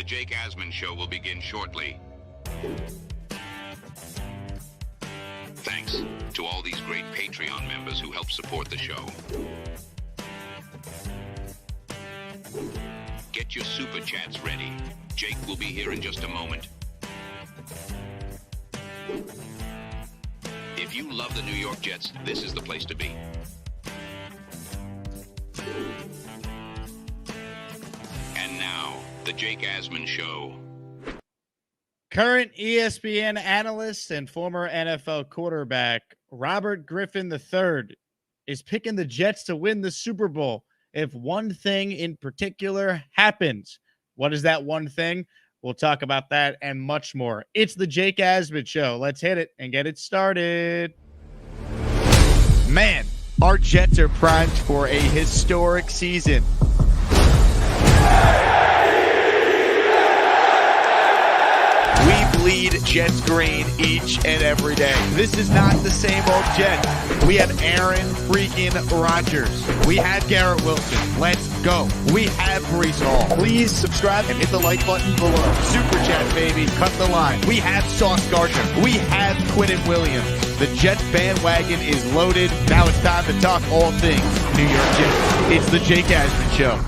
Jake Asman Show will begin shortly. Thanks to all these great Patreon members who help support the show. Get your super chats ready. Jake will be here in just a moment. If you love the New York Jets, this is the place to be. And now, the Jake Asman Show. Current ESPN analyst and former NFL quarterback Robert Griffin III is picking the Jets to win the Super Bowl if one thing in particular happens. What is that one thing? We'll talk about that and much more. It's the Jake Asman Show. Let's hit it and get it started. Man, our Jets are primed for a historic season. We bleed Jets green each and every day. This is not the same old Jets. We have Aaron freaking Rodgers. We have Garrett Wilson. Let's go. We have Breece Hall. Please subscribe and hit the like button below. Super chat, baby. Cut the line. We have Sauce Gardner. We have Quinnen Williams. The Jets bandwagon is loaded. Now it's time to talk all things New York Jets. It's the Jake Asman Show.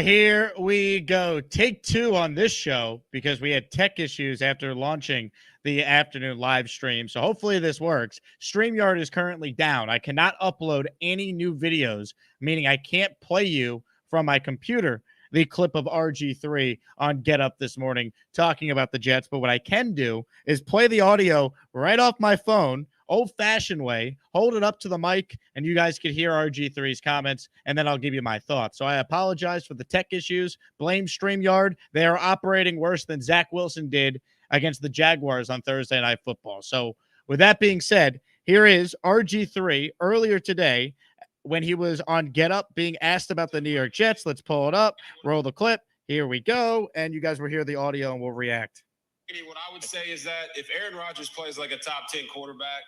Here we go. Take two on this show because we had tech issues after launching the afternoon live stream. So hopefully this works. StreamYard is currently down. I cannot upload any new videos, meaning I can't play you from my computer the clip of RG3 on Get Up this morning talking about the Jets. But what I can do is play the audio right off my phone, old-fashioned way, hold it up to the mic, and you guys can hear RG3's comments, and then I'll give you my thoughts. So I apologize for the tech issues. Blame StreamYard. They are operating worse than Zach Wilson did against the Jaguars on Thursday Night Football. So with that being said, here is RG3 earlier today when he was on Get Up being asked about the New York Jets. Let's pull it up, roll the clip. Here we go, and you guys will hear the audio, and we'll react. What I would say is that if Aaron Rodgers plays like a top 10 quarterback,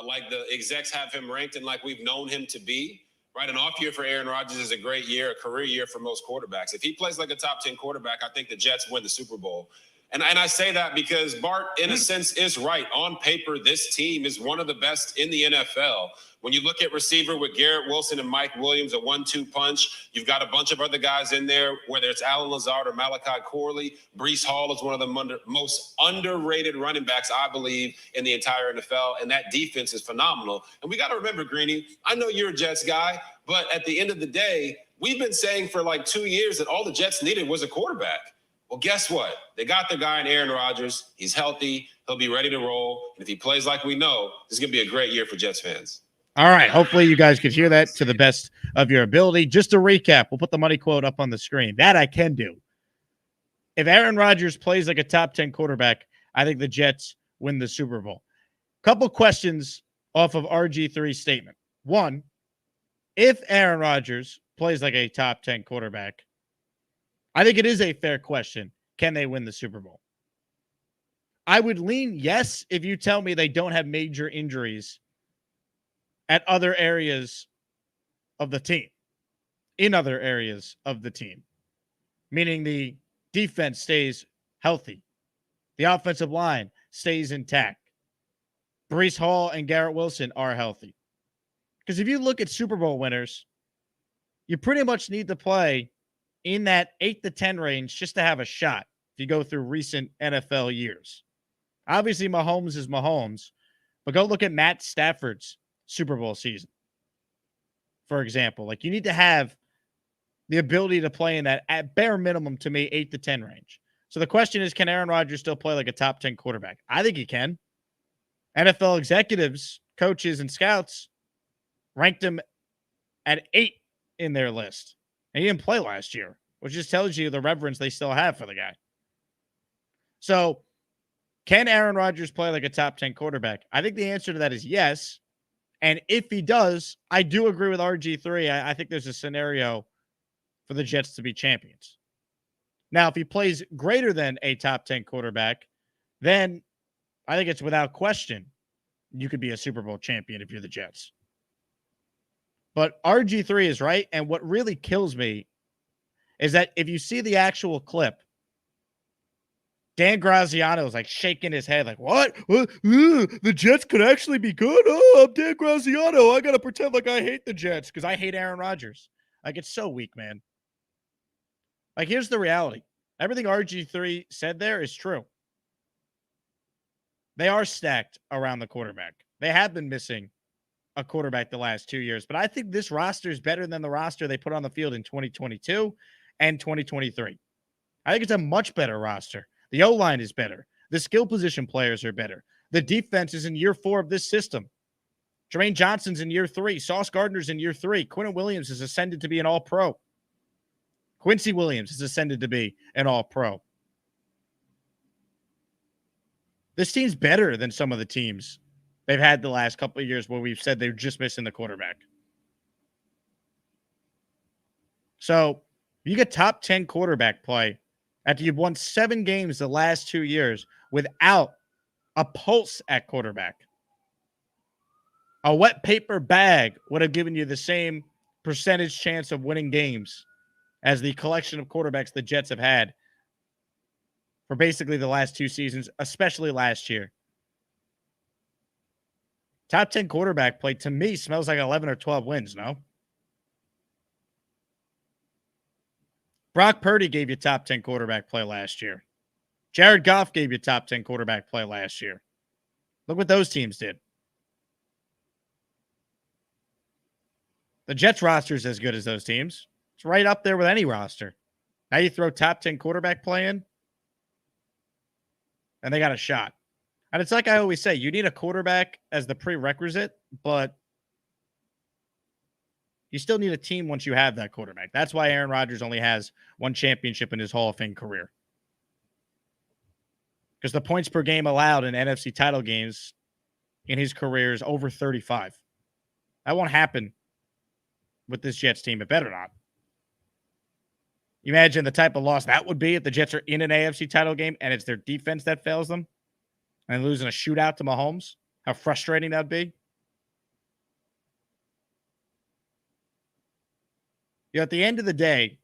like the execs have him ranked and like we've known him to be, right? An off year for Aaron Rodgers is a great year, a career year for most quarterbacks. If he plays like a top 10 quarterback, I think the Jets win the Super Bowl. And I say that because Bart, in a sense, is right. On paper, this team is one of the best in the NFL. When you look at receiver with Garrett Wilson and Mike Williams, a 1-2 punch, you've got a bunch of other guys in there, whether it's Allen Lazard or Malachi Corley. Breece Hall is one of the most underrated running backs, I believe, in the entire NFL, and that defense is phenomenal. And we got to remember, Greeny, I know you're a Jets guy, but at the end of the day, we've been saying for like 2 years that all the Jets needed was a quarterback. Well, guess what? They got the guy in Aaron Rodgers. He's healthy. He'll be ready to roll. And if he plays like we know, this is going to be a great year for Jets fans. All right. Hopefully you guys could hear that to the best of your ability. Just to recap, we'll put the money quote up on the screen. That I can do. If Aaron Rodgers plays like a top 10 quarterback, I think the Jets win the Super Bowl. Couple questions off of RG3's statement. One, if Aaron Rodgers plays like a top 10 quarterback, I think it is a fair question. Can they win the Super Bowl? I would lean yes if you tell me they don't have major injuries at other areas of the team, in other areas of the team, meaning the defense stays healthy. The offensive line stays intact. Breece Hall and Garrett Wilson are healthy. Because if you look at Super Bowl winners, you pretty much need to play in that 8 to 10 range just to have a shot if you go through recent NFL years. Obviously, Mahomes is Mahomes, but go look at Matt Stafford's Super Bowl season, for example. Like, you need to have the ability to play in that, at bare minimum, to me, 8 to 10 range. So the question is, can Aaron Rodgers still play like a top 10 quarterback? I think he can. NFL executives, coaches, and scouts ranked him at 8 in their list. And he didn't play last year, which just tells you the reverence they still have for the guy. So, can Aaron Rodgers play like a top 10 quarterback? I think the answer to that is yes. And if he does, I do agree with RG3. I think there's a scenario for the Jets to be champions. Now, if he plays greater than a top 10 quarterback, then I think it's without question you could be a Super Bowl champion if you're the Jets. But RG3 is right, and what really kills me is that if you see the actual clip, Dan Graziano is like shaking his head like, what? The Jets could actually be good? Oh, I'm Dan Graziano. I got to pretend like I hate the Jets because I hate Aaron Rodgers. Like, it's so weak, man. Like, here's the reality. Everything RG3 said there is true. They are stacked around the quarterback. They have been missing a quarterback the last 2 years, but I think this roster is better than the roster they put on the field in 2022 and 2023. I think it's a much better roster. The O-line is better. The skill position players are better. The defense is in year 4 of this system. Jermaine Johnson's in year 3. Sauce Gardner's in year 3. Quinton Williams has ascended to be an all-pro. Quincy Williams has ascended to be an all-pro. This team's better than some of the teams they've had the last couple of years where we've said they're just missing the quarterback. So you get top 10 quarterback play after you've won 7 games the last 2 years without a pulse at quarterback. A wet paper bag would have given you the same percentage chance of winning games as the collection of quarterbacks the Jets have had for basically the last 2 seasons, especially last year. Top 10 quarterback play, to me, smells like 11 or 12 wins, no? Brock Purdy gave you top 10 quarterback play last year. Jared Goff gave you top 10 quarterback play last year. Look what those teams did. The Jets roster is as good as those teams. It's right up there with any roster. Now you throw top 10 quarterback play in, and they got a shot. And it's like I always say, you need a quarterback as the prerequisite, but you still need a team once you have that quarterback. That's why Aaron Rodgers only has 1 championship in his Hall of Fame career. Because the points per game allowed in NFC title games in his career is over 35. That won't happen with this Jets team. It better not. You imagine the type of loss that would be if the Jets are in an AFC title game and it's their defense that fails them and losing a shootout to Mahomes. How frustrating that would be. You know, at the end of the day,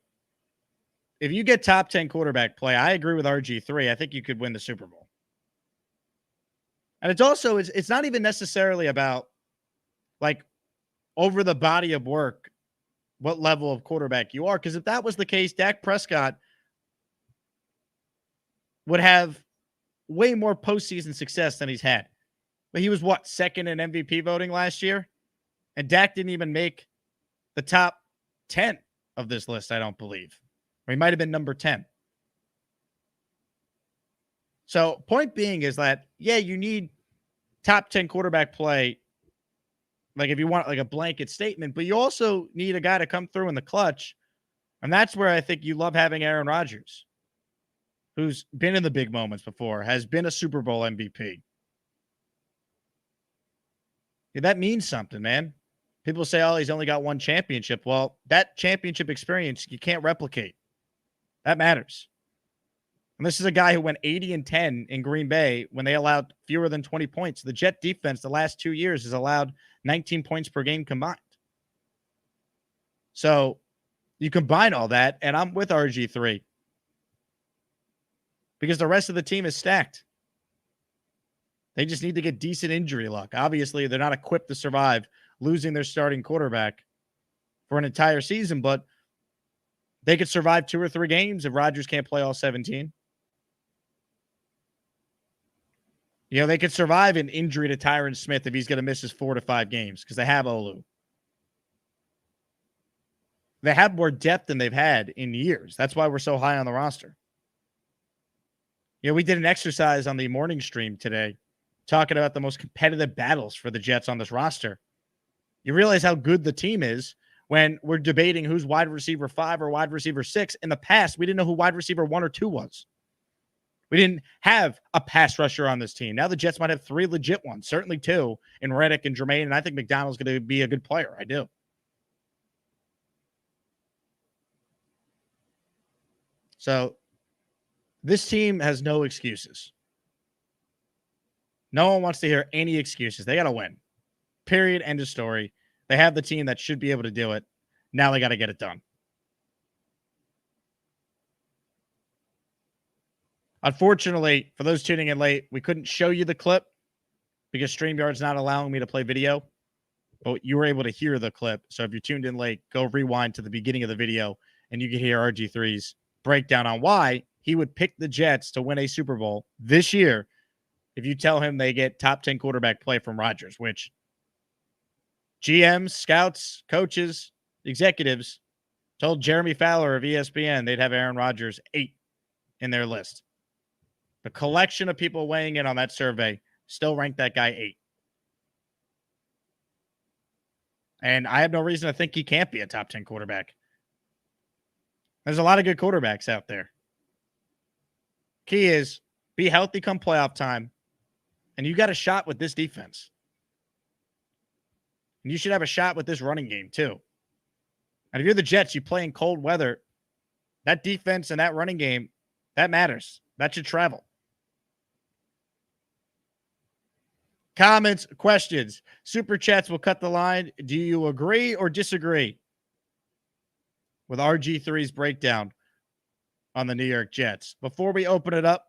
if you get top 10 quarterback play, I agree with RG3. I think you could win the Super Bowl. And it's also, it's not even necessarily about, like, over the body of work, what level of quarterback you are. Because if that was the case, Dak Prescott would have way more postseason success than he's had. But he was, what, second in MVP voting last year? And Dak didn't even make the top 10 of this list, I don't believe. Or he might have been number 10. So point being is that, yeah, you need top 10 quarterback play, like if you want like a blanket statement, but you also need a guy to come through in the clutch. And that's where I think you love having Aaron Rodgers, who's been in the big moments before, has been a Super Bowl MVP. Yeah, that means something, man. People say, oh, he's only got 1 championship. Well, that championship experience you can't replicate. That matters. And this is a guy who went 80-10 in Green Bay when they allowed fewer than 20 points. The Jet defense the last 2 years has allowed 19 points per game combined. So you combine all that, and I'm with RG3 because the rest of the team is stacked. They just need to get decent injury luck. Obviously, they're not equipped to survive losing their starting quarterback for an entire season, but they could survive 2 or 3 games if Rodgers can't play all 17. You know, they could survive an injury to Tyron Smith if he's going to miss his 4 to 5 games because they have Olu. They have more depth than they've had in years. That's why we're so high on the roster. You know, we did an exercise on the morning stream today talking about the most competitive battles for the Jets on this roster. You realize how good the team is when we're debating who's wide receiver 5 or wide receiver 6. In the past, we didn't know who wide receiver 1 or 2 was. We didn't have a pass rusher on this team. Now the Jets might have 3 legit ones, certainly 2 in Reddick and Jermaine, and I think McDonald's going to be a good player. I do. So this team has no excuses. No one wants to hear any excuses. They got to win. Period. End of story. They have the team that should be able to do it. Now they got to get it done. Unfortunately, for those tuning in late, we couldn't show you the clip because StreamYard's not allowing me to play video, but you were able to hear the clip. So if you tuned in late, go rewind to the beginning of the video and you can hear RG3's breakdown on why he would pick the Jets to win a Super Bowl this year if you tell him they get top 10 quarterback play from Rodgers, which GMs, scouts, coaches, executives told Jeremy Fowler of ESPN they'd have Aaron Rodgers 8 in their list. The collection of people weighing in on that survey still ranked that guy 8. And I have no reason to think he can't be a top 10 quarterback. There's a lot of good quarterbacks out there. Key is be healthy come playoff time, and you got a shot with this defense. And you should have a shot with this running game too. And if you're the Jets, you play in cold weather, that defense and that running game, that matters. That should travel. Comments, questions, super chats will cut the line. Do you agree or disagree with RG3's breakdown on the New York Jets? Before we open it up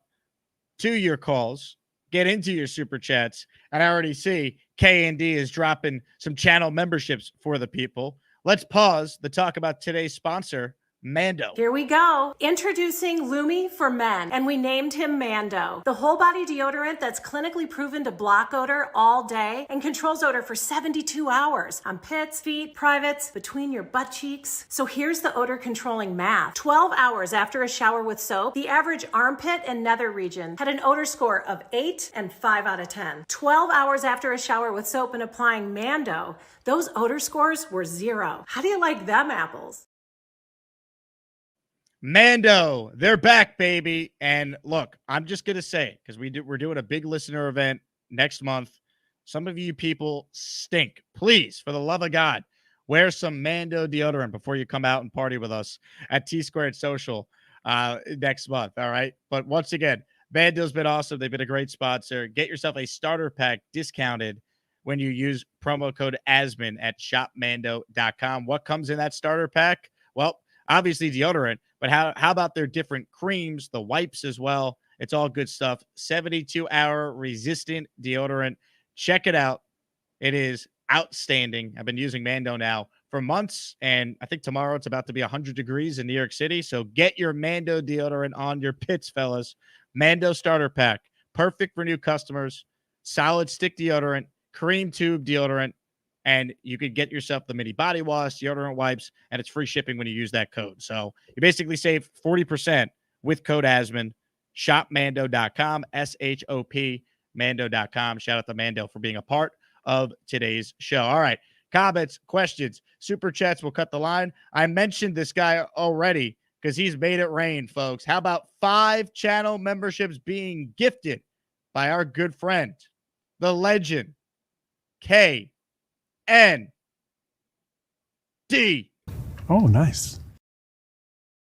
to your calls, get into your super chats, and I already see K&D is dropping some channel memberships for the people. Let's pause the talk about today's sponsor, Mando. Here we go. Introducing Lumi for men, and we named him Mando. The whole body deodorant that's clinically proven to block odor all day and controls odor for 72 hours on pits, feet, privates, between your butt cheeks. So here's the odor controlling math. 12 hours after a shower with soap, the average armpit and nether region had an odor score of 8 and 5 out of 10. 12 hours after a shower with soap and applying Mando, those odor scores were 0. How do you like them apples? Mando, they're back, baby. And look, I'm just going to say, because we're doing a big listener event next month. Some of you people stink. Please, for the love of God, wear some Mando deodorant before you come out and party with us at T-Squared Social next month, all right? But once again, Mando's been awesome. They've been a great sponsor. Get yourself a starter pack discounted when you use promo code Asman at shopmando.com. What comes in that starter pack? Well, obviously deodorant, but how about their different creams, the wipes as well? It's all good stuff. 72-hour resistant deodorant. Check it out. It is outstanding. I've been using Mando now for months, and I think tomorrow it's about to be 100 degrees in New York City. So get your Mando deodorant on your pits, fellas. Mando starter pack. Perfect for new customers. Solid stick deodorant, cream tube deodorant, and you could get yourself the mini body wash, deodorant wipes, and it's free shipping when you use that code. So you basically save 40% with code Asman. Shopmando.com, SHOP, Mando.com. Shout out to Mando for being a part of today's show. All right, comments, questions, super chats will cut the line. I mentioned this guy already because he's made it rain, folks. How about 5 channel memberships being gifted by our good friend, the legend, KND. Oh, nice.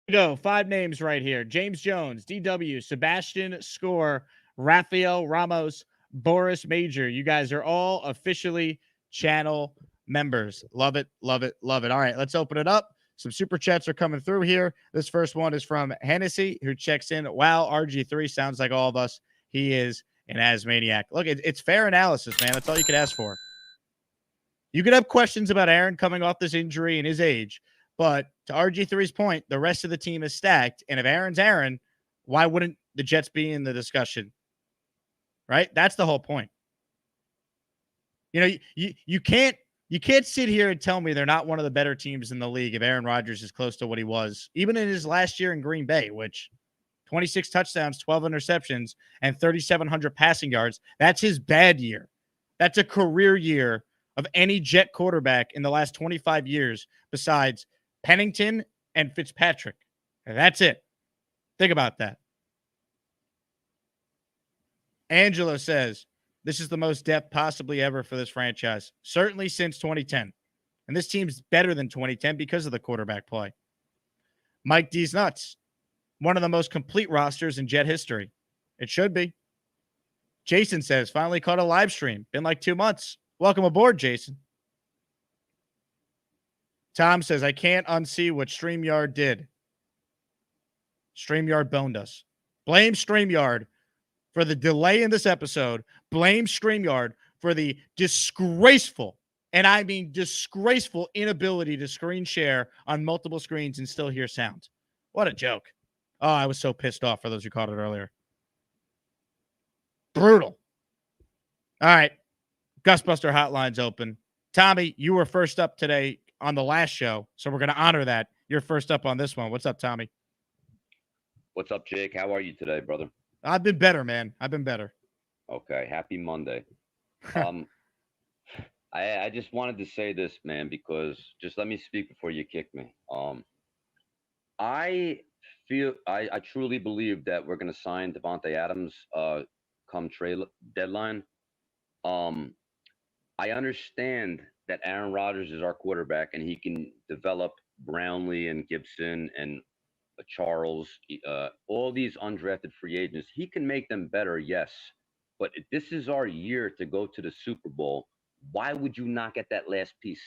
Go 5 names right here: James Jones, DW, Sebastian Score, Rafael Ramos, Boris Major. You guys are all officially channel members. Love it, love it, love it. All right, let's open it up. Some super chats are coming through here. This first one is from Hennessy, who checks in. Wow, RG3 sounds like all of us. He is an Asmaniac. Look, it's fair analysis, man. That's all you could ask for. You could have questions about Aaron coming off this injury and his age, but to RG3's point, the rest of the team is stacked. And if Aaron's Aaron, why wouldn't the Jets be in the discussion? Right? That's the whole point. You know, you can't sit here and tell me they're not one of the better teams in the league if Aaron Rodgers is close to what he was, even in his last year in Green Bay, which 26 touchdowns, 12 interceptions, and 3,700 passing yards. That's his bad year. That's a career year of any Jet quarterback in the last 25 years besides Pennington and Fitzpatrick. And that's it. Think about that. Angela says, this is the most depth possibly ever for this franchise, certainly since 2010. And this team's better than 2010 because of the quarterback play. Mike D's nuts. One of the most complete rosters in Jet history. It should be. Jason says, finally caught a live stream. Been like 2 months. Welcome aboard, Jason. Tom says, I can't unsee what StreamYard did. StreamYard boned us. Blame StreamYard for the delay in this episode. Blame StreamYard for the disgraceful, and I mean disgraceful, inability to screen share on multiple screens and still hear sound. What a joke. Oh, I was so pissed off for those who caught it earlier. Brutal. All right. Gusbuster Hotline's open. Tommy, you were first up today on the last show, so we're going to honor that. You're first up on this one. What's up, Tommy? What's up, Jake? How are you today, brother? I've been better, man. I've been better. Okay. Happy Monday. I just wanted to say this, man, because just let me speak before you kick me. I truly believe that we're going to sign Devonte Adams come trade deadline. I understand that Aaron Rodgers is our quarterback and he can develop Brownlee and Gibson and Charles, all these undrafted free agents. He can make them better, yes. But if this is our year to go to the Super Bowl, why would you not get that last piece?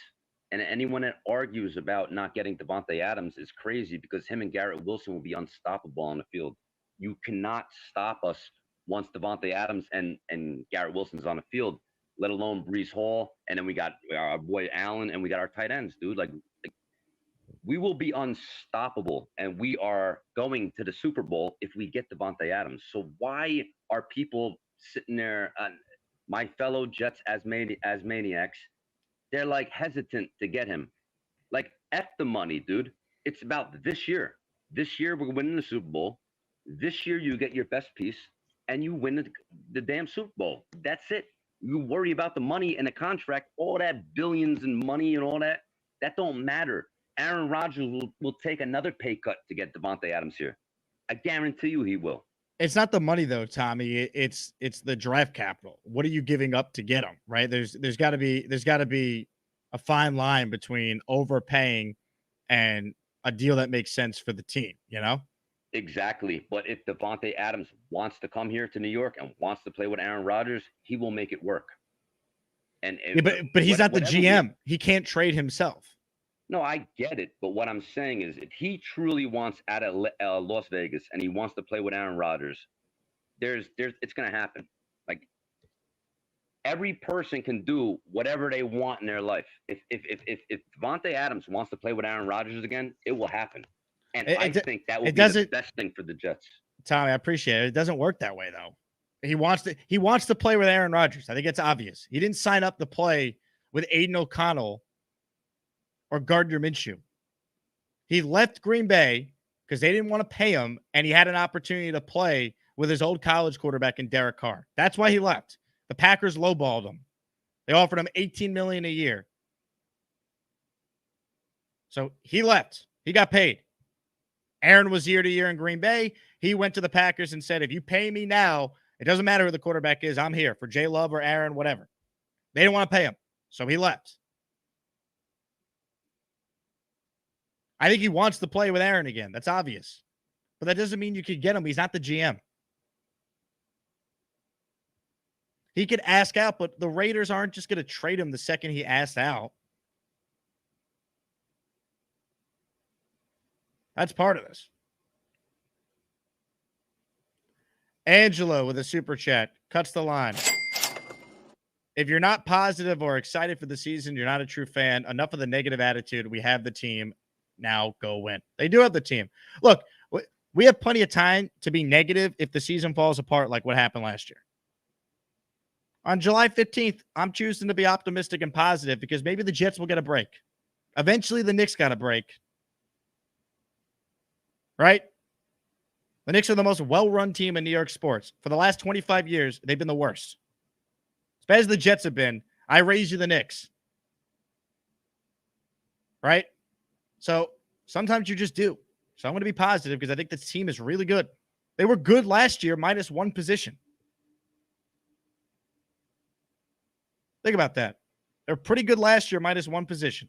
And anyone that argues about not getting Devonte Adams is crazy, because him and Garrett Wilson will be unstoppable on the field. You cannot stop us once Devonte Adams and Garrett Wilson's on the field, let alone Breece Hall. And then we got our boy Allen, and we got our tight ends, dude. Like we will be unstoppable, and we are going to the Super Bowl if we get Devonte Adams. So why are people sitting there, my fellow Jets as maniacs, they're like hesitant to get him? Like, F the money, dude. It's about this year. This year we're winning the Super Bowl. This year you get your best piece and you win the damn Super Bowl. That's it. You worry about the money and the contract, all that billions in money and all that. That don't matter. Aaron Rodgers will take another pay cut to get Devonte Adams here. I guarantee you he will. It's not the money though, Tommy. It's the draft capital. What are you giving up to get him? Right? There's got to be a fine line between overpaying and a deal that makes sense for the team. You know? Exactly. But if Devonte Adams wants to come here to New York and wants to play with Aaron Rodgers, he will make it work. And yeah, but he's not the GM. He can't trade himself. No, I get it. But what I'm saying is, if he truly wants out of Las Vegas and he wants to play with Aaron Rodgers, it's going to happen. Like, every person can do whatever they want in their life. If Devonte Adams wants to play with Aaron Rodgers again, it will happen. And I think that will be the best thing for the Jets. Tommy, I appreciate it. It doesn't work that way, though. He wants to play with Aaron Rodgers. I think it's obvious. He didn't sign up to play with Aiden O'Connell or Gardner Minshew. He left Green Bay because they didn't want to pay him, and he had an opportunity to play with his old college quarterback in Derek Carr. That's why he left. The Packers lowballed him. They offered him $18 million a year. So he left. He got paid. Aaron was year to year in Green Bay. He went to the Packers and said, if you pay me now, it doesn't matter who the quarterback is. I'm here for J Love or Aaron, whatever. They didn't want to pay him. So he left. I think he wants to play with Aaron again. That's obvious. But that doesn't mean you could get him. He's not the GM. He could ask out, but the Raiders aren't just going to trade him the second he asks out. That's part of this. Angelo with a super chat cuts the line. If you're not positive or excited for the season, you're not a true fan. Enough of the negative attitude. We have the team. Now go win. They do have the team. Look, we have plenty of time to be negative if the season falls apart like what happened last year. On July 15th, I'm choosing to be optimistic and positive because maybe the Jets will get a break. Eventually, the Knicks got a break. Right? The Knicks are the most well-run team in New York sports. For the last 25 years, they've been the worst. As bad as the Jets have been, I raise you the Knicks. Right? So sometimes you just do. So I'm going to be positive because I think this team is really good. They were good last year, minus one position. Think about that. They're pretty good last year, minus one position.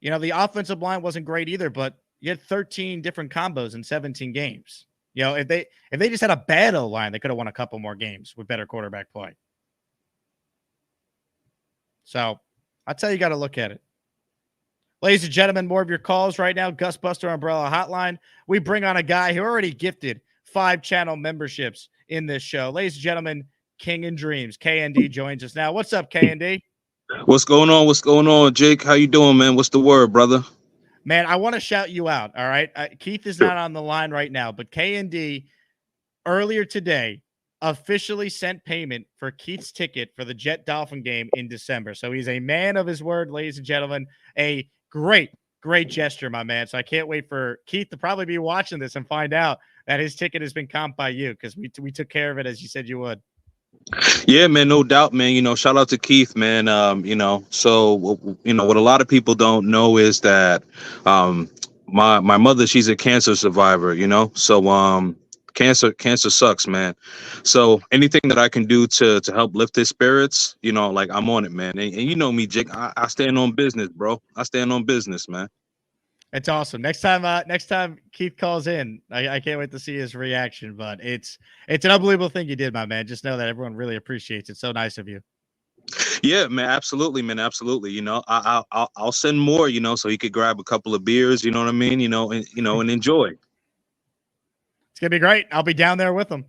You know, the offensive line wasn't great either, but you had 13 different combos in 17 games. You know, if they just had a bad O-line, they could have won a couple more games with better quarterback play. So that's how you got to look at it. Ladies and gentlemen, more of your calls right now. Gus Buster Umbrella Hotline. We bring on a guy who already gifted 5-channel memberships in this show. Ladies and gentlemen, King and Dreams. KND joins us now. What's up, KND? What's going on? What's going on, Jake? How you doing, man? What's the word, brother? Man, I want to shout you out, all right? Keith is not on the line right now, but KND earlier today officially sent payment for Keith's ticket for the Jet Dolphin game in December. So he's a man of his word, ladies and gentlemen. A great gesture, my man. So I can't wait for Keith to probably be watching this and find out that his ticket has been comped by you, because we took care of it as you said you would. Yeah, man, no doubt, man. Shout out to Keith, man. So what a lot of people don't know is that my mother, she's a cancer survivor, so cancer sucks, man. So anything that I can do to help lift his spirits, like, I'm on it, man. And you know me, Jake, I stand on business, bro. I stand on business, man. It's awesome. Next time Keith calls in, I can't wait to see his reaction. But it's an unbelievable thing you did, my man. Just know that everyone really appreciates it. So nice of you. Yeah, man, absolutely, man, absolutely. I'll send more, so he could grab a couple of beers. You know what I mean? And enjoy. It's gonna be great. I'll be down there with him.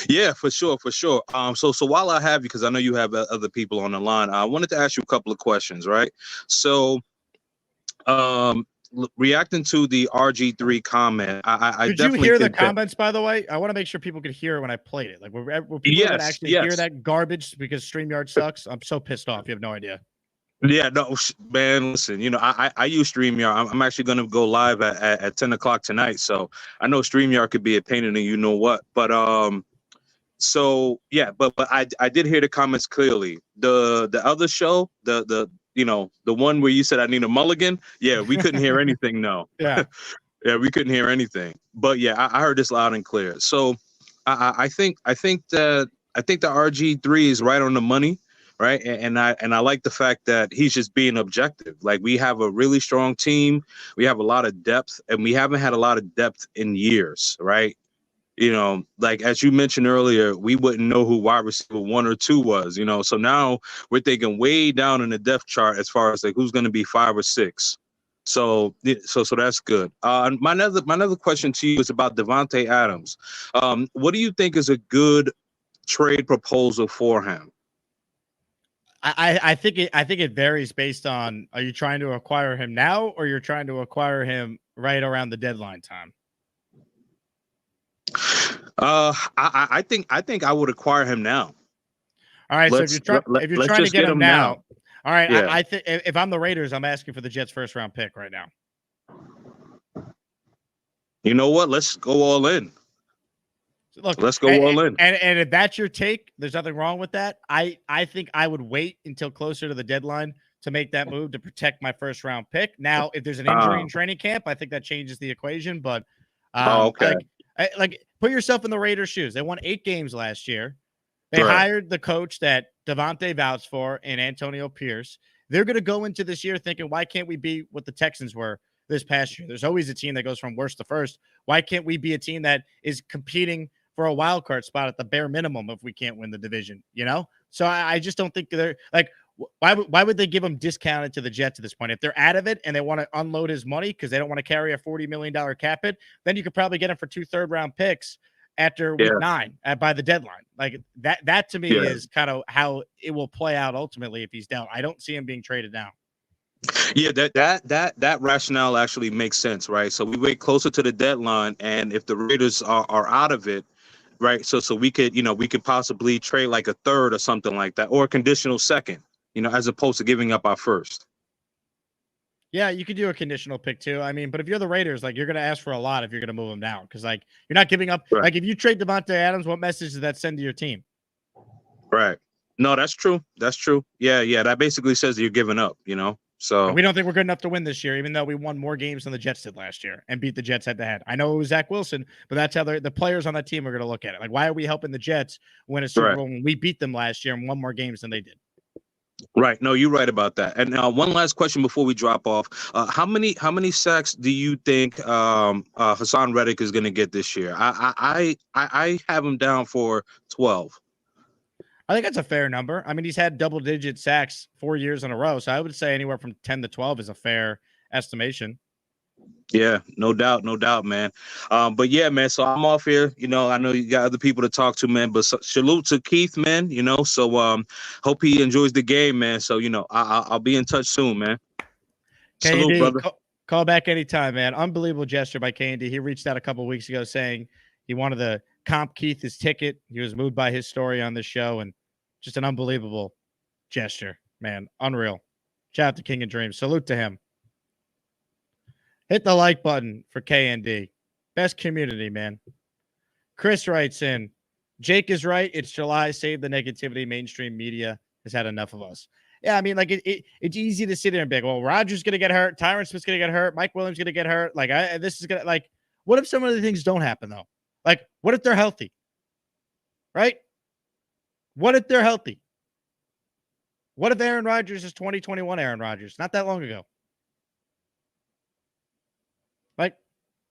Yeah, for sure. So while I have you, because I know you have other people on the line, I wanted to ask you a couple of questions, right? So, reacting to the RG3 comment, I Did you hear the comments, by the way? I want to make sure people could hear it when I played it. Like, were people that actually hear that garbage because StreamYard sucks? I'm so pissed off. You have no idea. Yeah, no, man, listen, I use StreamYard. I'm actually going to go live at 10 o'clock tonight. So I know StreamYard could be a pain in the you-know-what. But, so, yeah, but I did hear the comments clearly. The other show, the one where you said I need a mulligan. Yeah, we couldn't hear anything. No. Yeah. Yeah, we couldn't hear anything. But yeah, I heard this loud and clear. So I think the RG3 is right on the money, right? And I like the fact that he's just being objective. Like, we have a really strong team, we have a lot of depth, and we haven't had a lot of depth in years, right? Like, as you mentioned earlier, we wouldn't know who wide receiver 1 or 2 was, so now we're thinking way down in the depth chart as far as like who's going to be 5 or 6. So that's good. My other question to you is about Devonte Adams. What do you think is a good trade proposal for him? I think it varies based on, are you trying to acquire him now, or you're trying to acquire him right around the deadline time? I think I would acquire him now. All right. So if you're trying to get him now, all right. Yeah. I think if I'm the Raiders, I'm asking for the Jets' first round pick right now. You know what? Let's go all in. Look, let's go all in. And if that's your take, there's nothing wrong with that. I think I would wait until closer to the deadline to make that move to protect my first round pick. Now, if there's an injury in training camp, I think that changes the equation. But okay. Like, put yourself in the Raiders' shoes. They won 8 games last year. They hired the coach that Devonte vouched for in Antonio Pierce. They're going to go into this year thinking, why can't we be what the Texans were this past year? There's always a team that goes from worst to first. Why can't we be a team that is competing for a wild card spot at the bare minimum if we can't win the division? So I just don't think they're like, why would they give him discounted to the Jets at this point? If they're out of it and they want to unload his money because they don't want to carry a $40 million cap hit, then you could probably get him for 2 third-round picks after week 9 by the deadline. Like that to me is kind of how it will play out ultimately if he's down. I don't see him being traded now. Yeah, that rationale actually makes sense, right? So we wait closer to the deadline, and if the Raiders are out of it, right? So we could possibly trade like a third or something like that, or a conditional second, as opposed to giving up our first. Yeah, you could do a conditional pick too. I mean, but if you're the Raiders, like, you're going to ask for a lot if you're going to move him down, because like you're not giving up. Right. Like, if you trade Devonte Adams, what message does that send to your team? Right. No, that's true. That's true. Yeah. That basically says that you're giving up. So and we don't think we're good enough to win this year, even though we won more games than the Jets did last year and beat the Jets head to head. I know it was Zach Wilson, but that's how the players on that team are going to look at it. Like, why are we helping the Jets win a Super Bowl when we beat them last year and won more games than they did? Right. No, you're right about that. And one last question before we drop off. How many sacks do you think Hassan Reddick is going to get this year? I have him down for 12. I think that's a fair number. I mean, he's had double-digit sacks 4 years in a row, so I would say anywhere from 10 to 12 is a fair estimation. Yeah, no doubt, man. But yeah, man. So I'm off here. I know you got other people to talk to, man. But salute to Keith, man. So hope he enjoys the game, man. So I'll be in touch soon, man. Salute, brother. Call back anytime, man. Unbelievable gesture by K&D. He reached out a couple of weeks ago saying he wanted to comp Keith his ticket. He was moved by his story on this show, and just an unbelievable gesture, man. Unreal. Shout out to King of Dreams. Salute to him. Hit the like button for K&D. Best community, man. Chris writes in, Jake is right. It's July. Save the negativity. Mainstream media has had enough of us. Yeah, I mean, like, it's easy to sit there and be like, well, Rodgers going to get hurt. Tyron Smith's going to get hurt. Mike Williams going to get hurt. Like, this is going to, like, what if some of the things don't happen, though? Like, what if they're healthy? Right? What if they're healthy? What if Aaron Rodgers is 2021 Aaron Rodgers? Not that long ago. Like,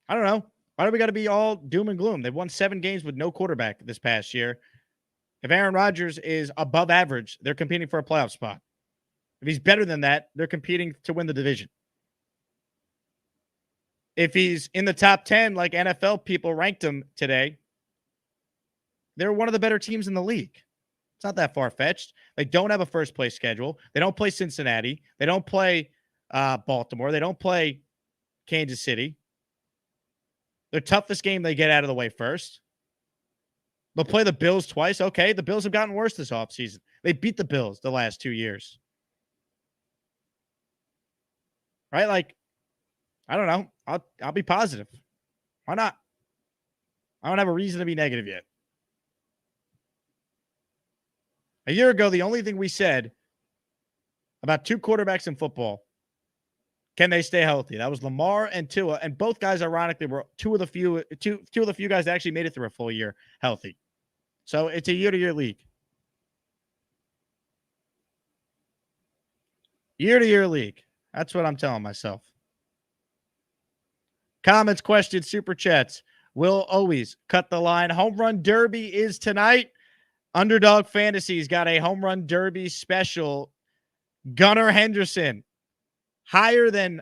I don't know. Why do we got to be all doom and gloom? They've won 7 games with no quarterback this past year. If Aaron Rodgers is above average, they're competing for a playoff spot. If he's better than that, they're competing to win the division. If he's in the top 10, like NFL people ranked him today, they're one of the better teams in the league. It's not that far-fetched. They don't have a first-place schedule. They don't play Cincinnati. They don't play Baltimore. They don't play Kansas City. Their toughest game they get out of the way first. They'll play the Bills twice. Okay, the Bills have gotten worse this offseason. They beat the Bills the last 2 years. Right? Like, I don't know. I'll be positive. Why not? I don't have a reason to be negative yet. A year ago, the only thing we said about 2 quarterbacks in football, can they stay healthy? That was Lamar and Tua, and both guys, ironically, were two of the few guys that actually made it through a full year healthy. So it's a year-to-year league. Year-to-year league. That's what I'm telling myself. Comments, questions, super chats. Will always cut the line. Home Run Derby is tonight. Underdog Fantasy's got a Home Run Derby special. Gunnar Henderson, higher than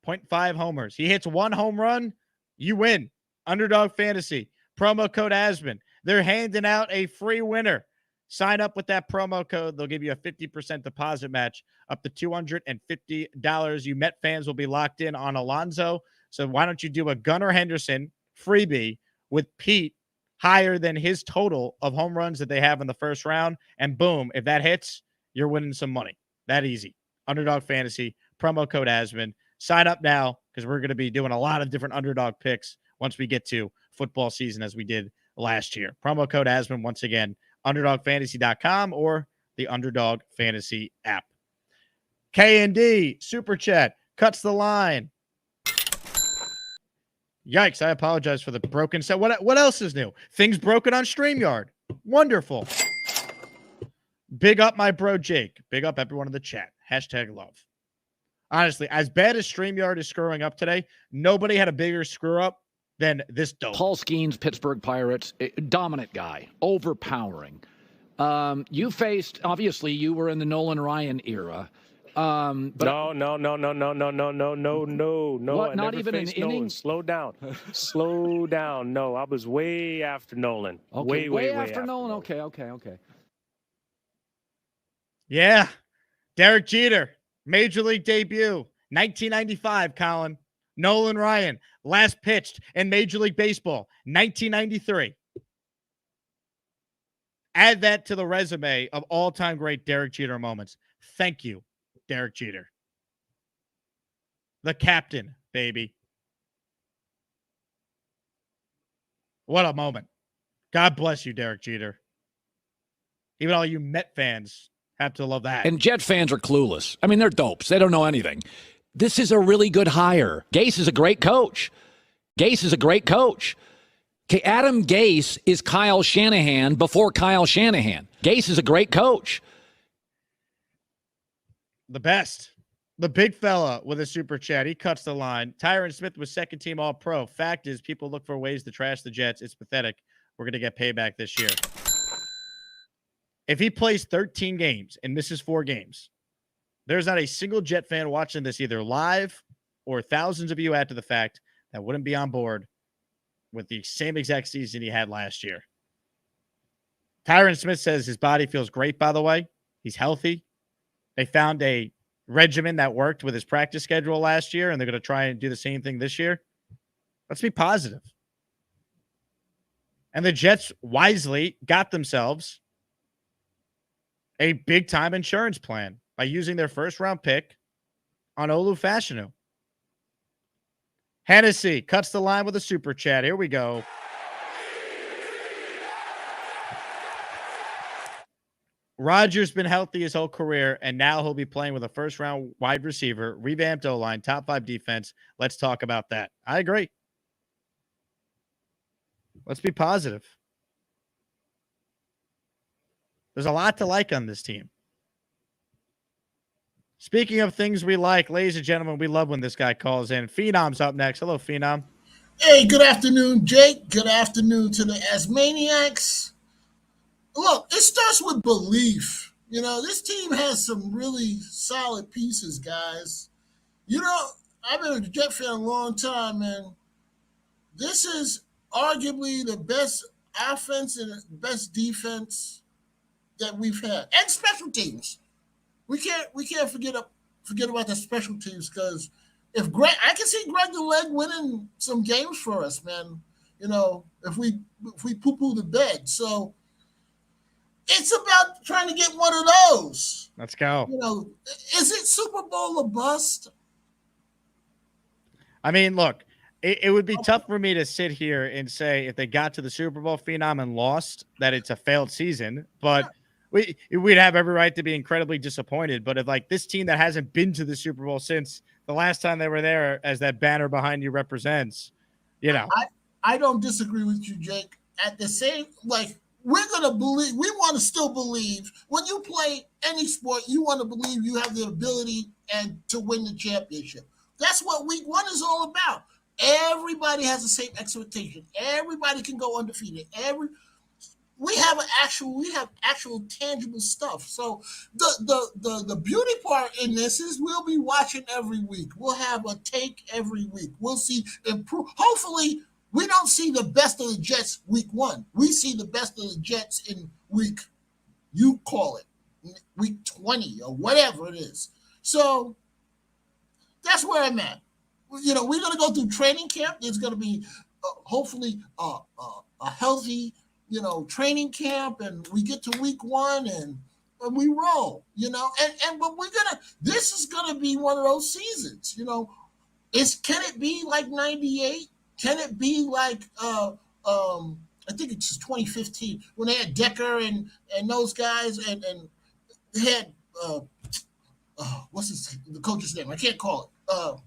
0.5 homers. He hits 1 home run, you win. Underdog Fantasy. Promo code Asman. They're handing out a free winner. Sign up with that promo code. They'll give you a 50% deposit match up to $250. You Met fans will be locked in on Alonso. So why don't you do a Gunnar Henderson freebie with Pete higher than his total of home runs that they have in the first round? And boom, if that hits, you're winning some money. That easy. Underdog Fantasy, promo code Asman. Sign up now because we're going to be doing a lot of different underdog picks once we get to football season as we did last year. Promo code Asman once again, underdogfantasy.com or the Underdog Fantasy app. K&D, Super Chat, cuts the line. Yikes, I apologize for the broken set. What else is new? Things broken on StreamYard. Wonderful. Big up my bro Jake. Big up everyone in the chat. Hashtag love. Honestly, as bad as StreamYard is screwing up today, nobody had a bigger screw up than this dope. Paul Skeens, Pittsburgh Pirates, dominant guy, overpowering. You faced, obviously, you were in the Nolan Ryan era. But no. What, I not never even an faced Nolan. inning? Slow down. Slow down. No, I was way after Nolan. Okay, Way after Nolan. Okay. Yeah. Derek Jeter, Major League debut, 1995, Colin. Nolan Ryan, last pitched in Major League Baseball, 1993. Add that to the resume of all-time great Derek Jeter moments. Thank you, Derek Jeter. The captain, baby. What a moment. God bless you, Derek Jeter. Even all you Met fans have to love that. And Jet fans are clueless. I mean, they're dopes. They don't know anything. This is a really good hire. Gase is a great coach. Okay, Adam Gase is Kyle Shanahan before Kyle Shanahan. Gase is a great coach. The best. The big fella with a super chat. He cuts the line. Tyron Smith was second team All-Pro. Fact is, people look for ways to trash the Jets. It's pathetic. We're going to get payback this year. If he plays 13 games and misses 4 games, there's not a single Jet fan watching this either live or thousands of you after the fact that wouldn't be on board with the same exact season he had last year. Tyron Smith says his body feels great, by the way. He's healthy. They found a regimen that worked with his practice schedule last year, and they're going to try and do the same thing this year. Let's be positive. And the Jets wisely got themselves a big-time insurance plan by using their first-round pick on Olu Fashanu. Hennessy cuts the line with a super chat. Here we go. Rodgers been healthy his whole career, and now he'll be playing with a first-round wide receiver, revamped O-line, top 5 defense. Let's talk about that. I agree. Let's be positive. There's a lot to like on this team. Speaking of things we like, ladies and gentlemen, we love when this guy calls in. Phenom's up next. Hello, Phenom. Hey, good afternoon, Jake. Good afternoon to the Asmaniacs. Look, it starts with belief. You know, this team has some really solid pieces, guys. You know, I've been a Jet fan a long time, man. This is arguably the best offense and best defense that we've had, and special teams. We can't forget about the special teams, because if I can see Greg the Leg winning some games for us, man. You know, if we poo-poo the bed. So it's about trying to get one of those. Let's go. You know, is it Super Bowl or bust? I mean, look, it would be tough for me to sit here and say if they got to the Super Bowl, Phenom, and lost, that it's a failed season. But we'd have every right to be incredibly disappointed. But if, like, this team that hasn't been to the Super Bowl since the last time they were there, as that banner behind you represents, you know. I don't disagree with you, Jake. At the same, like, we're going to believe, we want to still believe when you play any sport, you want to believe you have the ability and to win the championship. That's what week 1 is all about. Everybody has the same expectation. Everybody can go undefeated. We have actual tangible stuff. So the beauty part in this is we'll be watching every week. We'll have a take every week. We'll see improve. Hopefully, we don't see the best of the Jets week 1. We see the best of the Jets in week, you call it, week 20 or whatever it is. So that's where I'm at. You know, we're going to go through training camp. There's going to be hopefully a healthy, you know, training camp, and we get to week 1 and we roll, you know, but this is going to be one of those seasons, you know. Can it be like 98? Can it be like, I think it's 2015 when they had Decker and those guys and they had, what's the coach's name? I can't call it.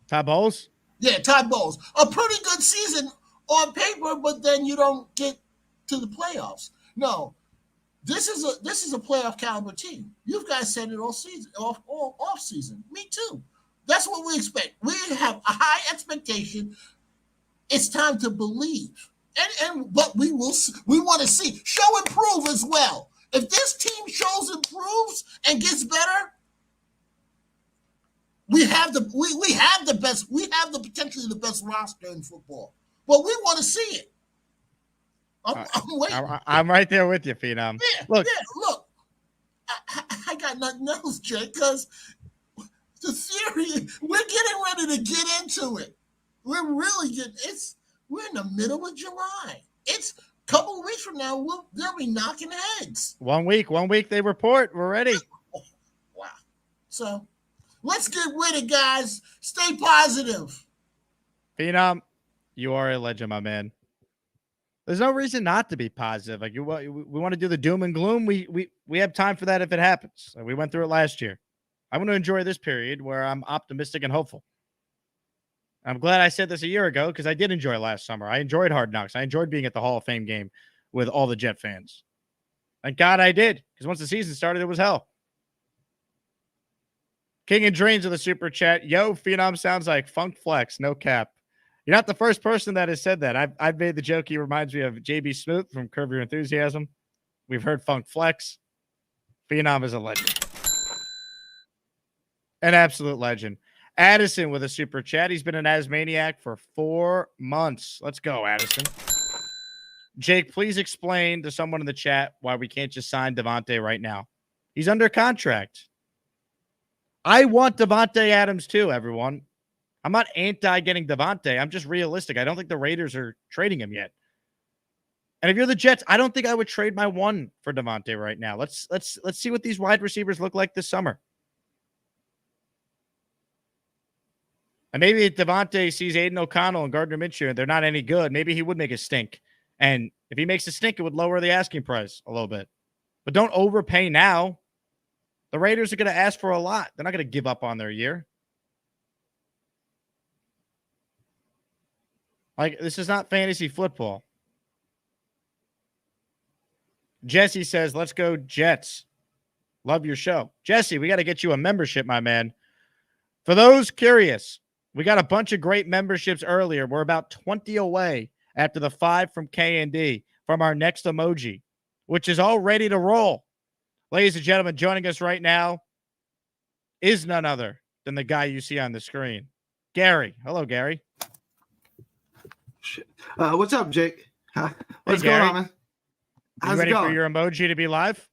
Todd Bowles? Yeah, Todd Bowles. A pretty good season on paper, but then you don't get to the playoffs. No, this is a playoff caliber team. You guys said it all season, off season. Me too. That's what we expect. We have a high expectation. It's time to believe, but we want to see show improve as well. If this team shows improves and gets better, we have the best. We have potentially the best roster in football. But we want to see it. I'm waiting. I'm right there with you, Phenom. Look. I got nothing else, Jay, because the theory, we're getting ready to get into it. We're in the middle of July. It's a couple of weeks from now, they'll be knocking heads. 1 week they report. We're ready. Wow. So let's get with it, guys. Stay positive. Phenom, you are a legend, my man. There's no reason not to be positive. Like we want to do the doom and gloom. We have time for that if it happens. Like we went through it last year. I want to enjoy this period where I'm optimistic and hopeful. I'm glad I said this a year ago because I did enjoy last summer. I enjoyed Hard Knocks. I enjoyed being at the Hall of Fame game with all the Jet fans. Thank God I did, because once the season started, it was hell. King and Dreams of the super chat. Yo, Phenom sounds like Funk Flex, no cap. You're not the first person that has said that. I've made the joke. He reminds me of JB Smoot from Curb Your Enthusiasm. We've heard Funk Flex. Phenom is a legend. An absolute legend. Addison with a super chat. He's been an Asmaniac for 4 months. Let's go, Addison. Jake, please explain to someone in the chat why we can't just sign Devonte right now. He's under contract. I want Devonte Adams too, everyone. I'm not anti getting Devonte. I'm just realistic. I don't think the Raiders are trading him yet. And if you're the Jets, I don't think I would trade my one for Devonte right now. Let's see what these wide receivers look like this summer. And maybe if Devonte sees Aiden O'Connell and Gardner Minshew and they're not any good, maybe he would make a stink. And if he makes a stink, it would lower the asking price a little bit. But don't overpay now. The Raiders are going to ask for a lot. They're not going to give up on their year. Like, this is not fantasy football. Jesse says, let's go Jets. Love your show. Jesse, we got to get you a membership, my man. For those curious, we got a bunch of great memberships earlier. We're about 20 away after the 5 from K&D from our next emoji, which is all ready to roll. Ladies and gentlemen, joining us right now is none other than the guy you see on the screen, Gary. Hello, Gary. What's up, Jake? What's Gary. going on, man? You How's ready it going? for your emoji to be live?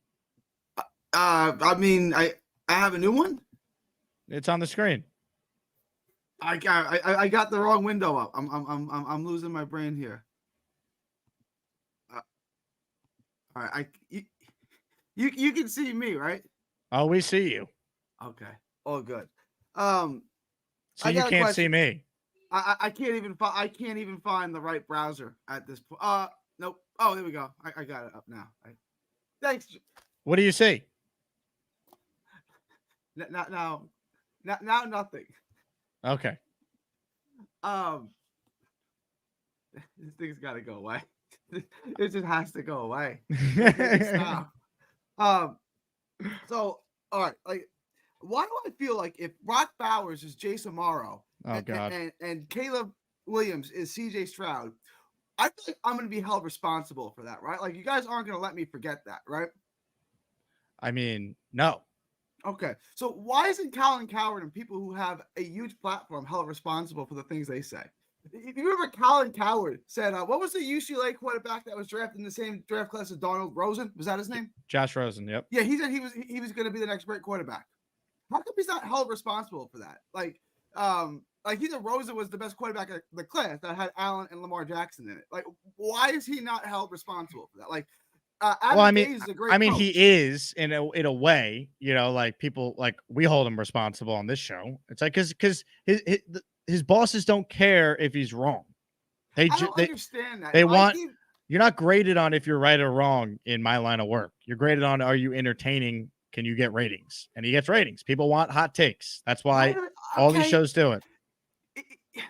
I mean, I have a new one. It's on the screen. I got the wrong window up. I'm losing my brain here. All right, you can see me, right? Oh, we see you. Okay, all good. So you can't see me. I can't even find the right browser at this point. Nope. Oh, there we go. I got it up now. Thanks. What do you see? Now nothing. Okay. This thing's got to go away. It just has to go away. So all right, like, why do I feel like if Brock Bowers is Jason Morrow and Caleb Williams is CJ Stroud, I feel like I'm going to be held responsible for that, right? Like, you guys aren't going to let me forget that, right? I mean, no. Okay, so why isn't Colin Coward and people who have a huge platform held responsible for the things they say? If you remember, Colin Coward said, what was the UCLA quarterback that was drafted in the same draft class as Donald Rosen? Was that his name? Josh Rosen, yep. Yeah, he said he was going to be the next great quarterback. How come he's not held responsible for that? Like he said Rosen was the best quarterback of the class that had Allen and Lamar Jackson in it. Like, why is he not held responsible for that? Like, he is in a way, you know, like people, like, we hold him responsible on this show. It's like because his bosses don't care if he's wrong. I don't understand that. They want you're not graded on if you're right or wrong in my line of work. You're graded on, are you entertaining? Can you get ratings? And he gets ratings. People want hot takes. That's why all these shows do it.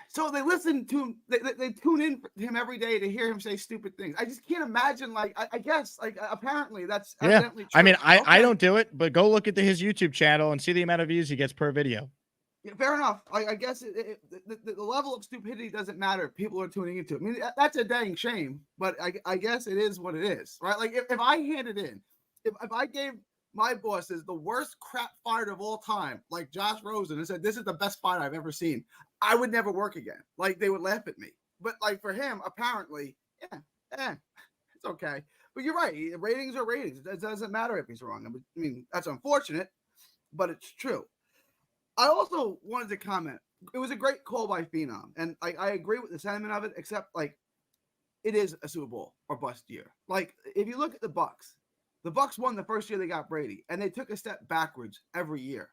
So they listen to him. They tune in to him every day to hear him say stupid things. I just can't imagine. Like, I guess, like, apparently that's evidently true. I mean, I don't do it, but go look at his YouTube channel and see the amount of views he gets per video. Yeah, fair enough. I guess the level of stupidity doesn't matter if people are tuning into it. I mean, that's a dang shame, but I guess it is what it is, right? Like, if I handed in, if I gave my bosses the worst crap fired of all time, like Josh Rosen, and said, this is the best fight I've ever seen, I would never work again. Like, they would laugh at me. But, like, for him, apparently, it's okay. But you're right. Ratings are ratings. It doesn't matter if he's wrong. I mean, that's unfortunate, but it's true. I also wanted to comment. It was a great call by Phenom, and I agree with the sentiment of it, except, like, it is a Super Bowl or bust year. Like, if you look at the Bucs won the first year they got Brady, and they took a step backwards every year.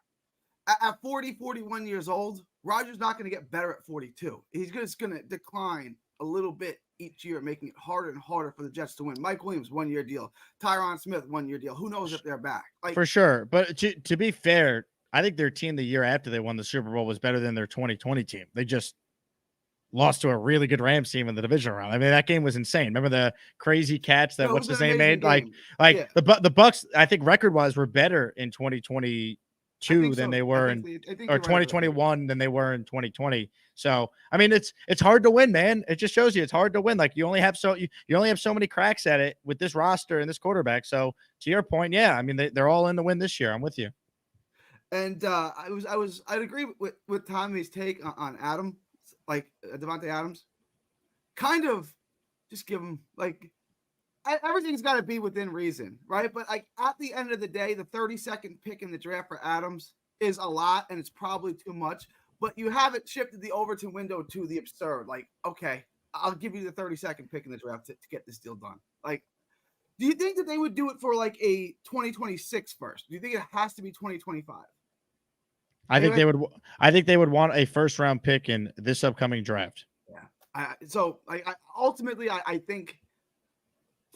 At 40, 41 years old, Rodgers not going to get better at 42. He's just going to decline a little bit each year, making it harder and harder for the Jets to win. Mike Williams, 1 year deal. Tyron Smith, 1 year deal. Who knows if they're back? Like, for sure. But to be fair, I think their team the year after they won the Super Bowl was better than their 2020 team. They just lost to a really good Rams team in the division round. I mean, that game was insane. Remember the crazy catch that what's his name made? Game. The Bucs, I think record wise were better in 2022 than they were in 2021 than they were in 2020. So, I mean, it's hard to win, man. It just shows you it's hard to win. Like you only have so many cracks at it with this roster and this quarterback. So, to your point, yeah, I mean, they're all in to win this year. I'm with you. And I'd agree with Tommy's take on Adam, like Devonte Adams. Kind of just give him like everything's got to be within reason, right? But like at the end of the day, the 32nd pick in the draft for Adams is a lot, and it's probably too much. But you haven't shifted the Overton window to the absurd. Like, okay, I'll give you the 32nd pick in the draft to get this deal done. Like, do you think that they would do it for like a 2026 first? Do you think it has to be 2025? I think they would want a first round pick in this upcoming draft. Yeah. So ultimately, I think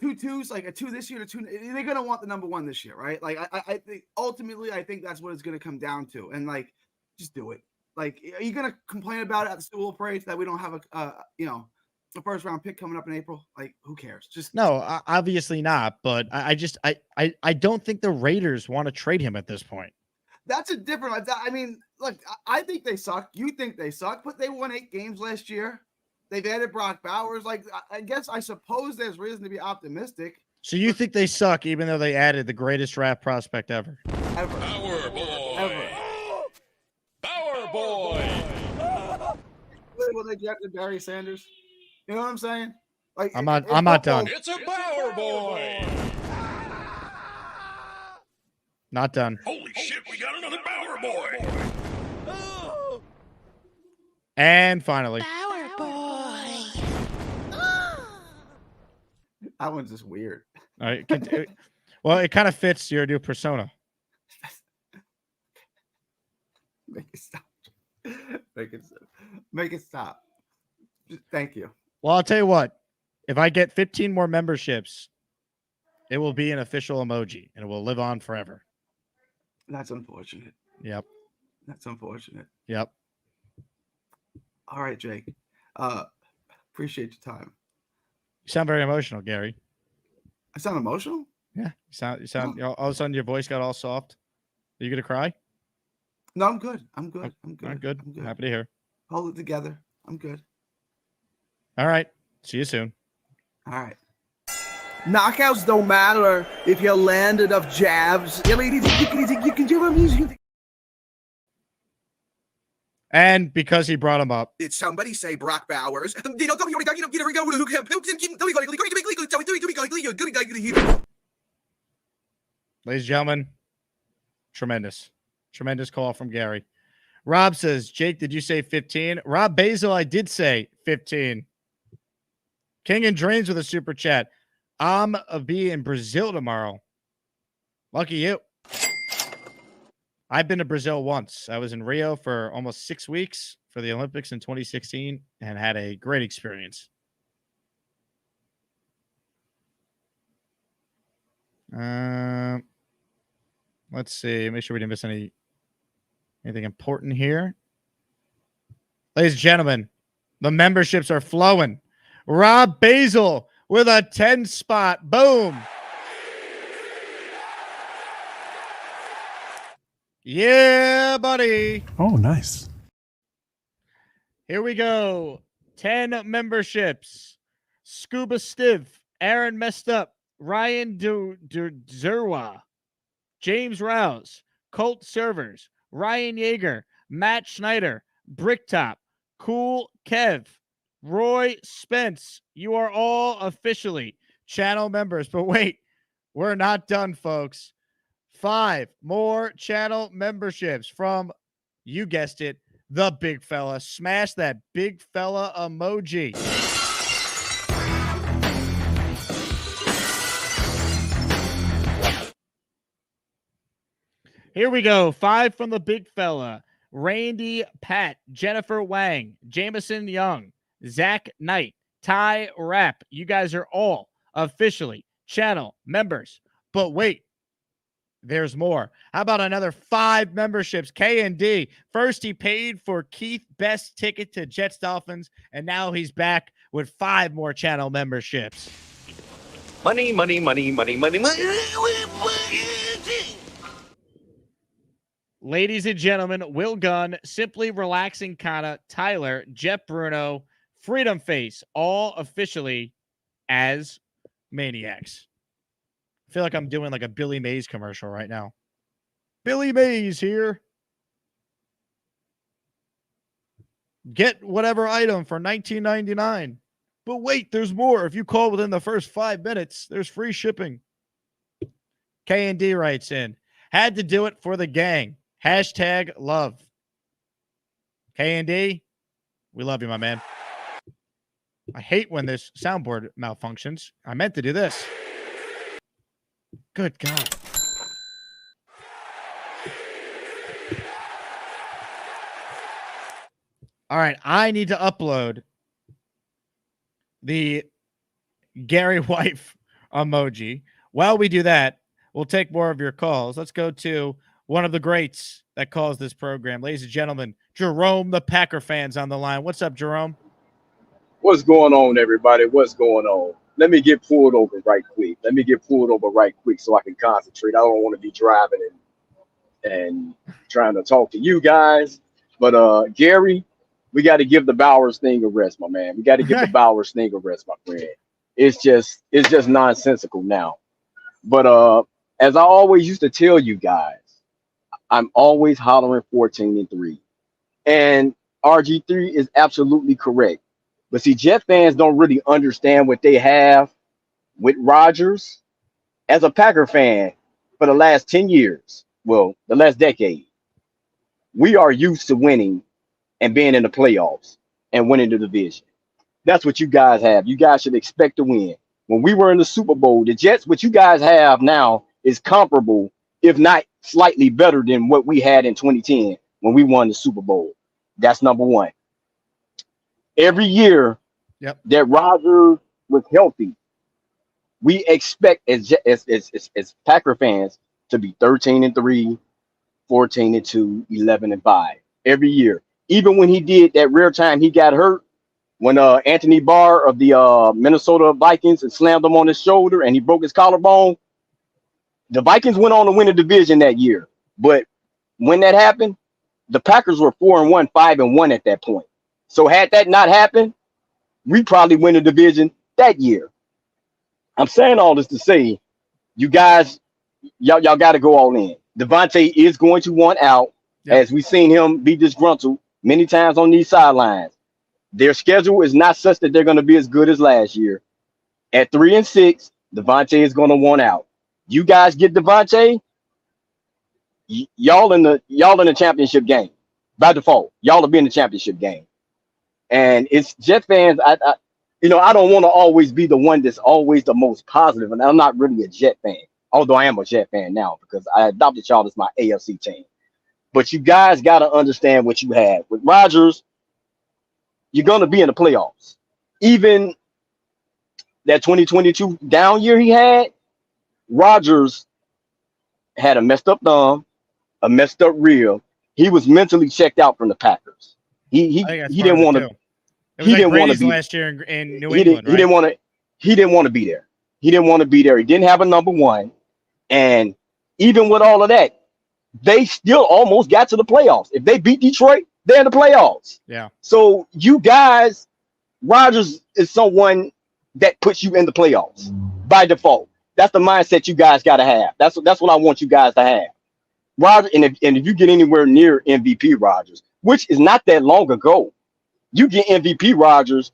2-2s, like a 2 this year to 2. They're gonna want the number 1 this year, right? Like I think ultimately, I think that's what it's gonna come down to. And like, just do it. Like, are you gonna complain about it at the school parade that we don't have a first round pick coming up in April? Like, who cares? Just no, obviously not. But I don't think the Raiders want to trade him at this point. That's a different. I mean, look, I think they suck. You think they suck, but they won 8 games last year. They've added Brock Bowers. Like, I suppose there's reason to be optimistic. So you think they suck, even though they added the greatest draft prospect ever? Ever. Power boy. Ever. Power boy. When they drafted Barry Sanders, you know what I'm saying? Like, I'm not done. It's a power boy. Not done. Holy shit, we got another power boy. And finally, Power boy. That one's just weird. all right. Well, it kind of fits your new persona. Make it stop. Make it stop. Thank you. Well, I'll tell you what. If I get 15 more memberships, it will be an official emoji, and it will live on forever. That's unfortunate. Yep. That's unfortunate. Yep. All right, Jake. Appreciate your time. You sound very emotional, Gary. I sound emotional? Yeah. You sound. All of a sudden, your voice got all soft. Are you gonna cry? No, I'm good. I'm good. I'm good. All right, good. I'm good. Happy to hear. Hold it together. I'm good. All right. See you soon. All right. Knockouts don't matter if you land enough jabs. And because he brought him up, Did somebody say Brock Bowers? ladies and gentlemen, tremendous call from Gary. Rob says, Jake, did you say 15? Rob Basil, I did say 15. King and Dreams with a super chat. I'm be in Brazil tomorrow. Lucky you. I've been to Brazil once. I was in Rio for almost 6 weeks for the Olympics in 2016 and had a great experience. Let's see. Make sure we didn't miss anything important here. Ladies and gentlemen, the memberships are flowing. Rob Basil with a 10 spot. Boom. Yeah, buddy. Oh, nice. Here we go. 10 memberships. Scuba Stiv, Aaron Messed Up, Ryan Zerwa, James Rouse, Colt Servers, Ryan Yeager, Matt Schneider, Bricktop, Cool Kev, Roy Spence. You are all officially channel members. But wait, we're not done, folks. 5 more channel memberships from, you guessed it, the big fella. Smash that big fella emoji. Here we go. 5 from the big fella. Randy Pat, Jennifer Wang, Jameson Young, Zach Knight, Ty Rapp. You guys are all officially channel members. But wait, there's more. How about another 5 memberships? K&D. First, he paid for Keith Best's ticket to Jets Dolphins, and now he's back with 5 more channel memberships. Money, money, money, money, money, money. ladies and gentlemen, Will Gunn, Simply Relaxing Kana, Tyler, Jeff Bruno, Freedom Face, all officially as Maniacs. I feel like I'm doing like a Billy Mays commercial right now. Billy Mays here. Get whatever item for $19.99. But wait, there's more. If you call within the first 5 minutes, there's free shipping. K&D writes in, had to do it for the gang. Hashtag love. K&D, we love you, my man. I hate when this soundboard malfunctions. I meant to do this. Good God. All right, I need to upload the Gary wife emoji. While we do that, we'll take more of your calls. Let's go to one of the greats that calls this program. Ladies and gentlemen, Jerome, the Packer fans on the line. What's up, Jerome? What's going on, everybody? What's going on? Let me get pulled over right quick. So I can concentrate. I don't want to be driving and trying to talk to you guys. But Gary, we got to give the Bowers thing a rest, my man. We got to give the Bowers thing a rest, my friend. It's just nonsensical now. But as I always used to tell you guys, I'm always hollering 14-3. And RG3 is absolutely correct. But see, Jet fans don't really understand what they have with Rodgers. As a Packer fan for the last 10 years, well, the last decade, we are used to winning and being in the playoffs and winning the division. That's what you guys have. You guys should expect to win. When we were in the Super Bowl, the Jets, what you guys have now is comparable, if not slightly better than what we had in 2010 when we won the Super Bowl. That's number one. Every year that Rodgers was healthy, we expect as Packer fans to be 13-3, 14-2, 11-5 every year. Even when he did that rare time he got hurt, when Anthony Barr of the Minnesota Vikings and slammed him on his shoulder and he broke his collarbone, the Vikings went on to win the division that year. But when that happened, the Packers were 4-1, 5-1 at that point. So had that not happened, we probably win the division that year. I'm saying all this to say, you guys, y'all got to go all in. Devonte is going to want out, as we've seen him be disgruntled many times on these sidelines. Their schedule is not such that they're going to be as good as last year. At 3-6, Devonte is going to want out. You guys get Devonte, y'all in the championship game by default. Y'all will be in the championship game. And it's Jet fans. I don't want to always be the one that's always the most positive, and I'm not really a Jet fan, although I am a Jet fan now because I adopted y'all as my AFC team. But you guys got to understand what you have with Rodgers. You're going to be in the playoffs. Even that 2022 down year he had, Rodgers had a messed up thumb, a messed up rib. He was mentally checked out from the Packers. He didn't want to. He didn't want to be last year in New England. He didn't want to. He didn't want to be there. He didn't want to be there. He didn't have a number one, and even with all of that, they still almost got to the playoffs. If they beat Detroit, they're in the playoffs. Yeah. So you guys, Rodgers is someone that puts you in the playoffs by default. That's the mindset you guys got to have. That's what I want you guys to have. Rodgers, and if you get anywhere near MVP Rodgers, which is not that long ago, you get MVP Rodgers,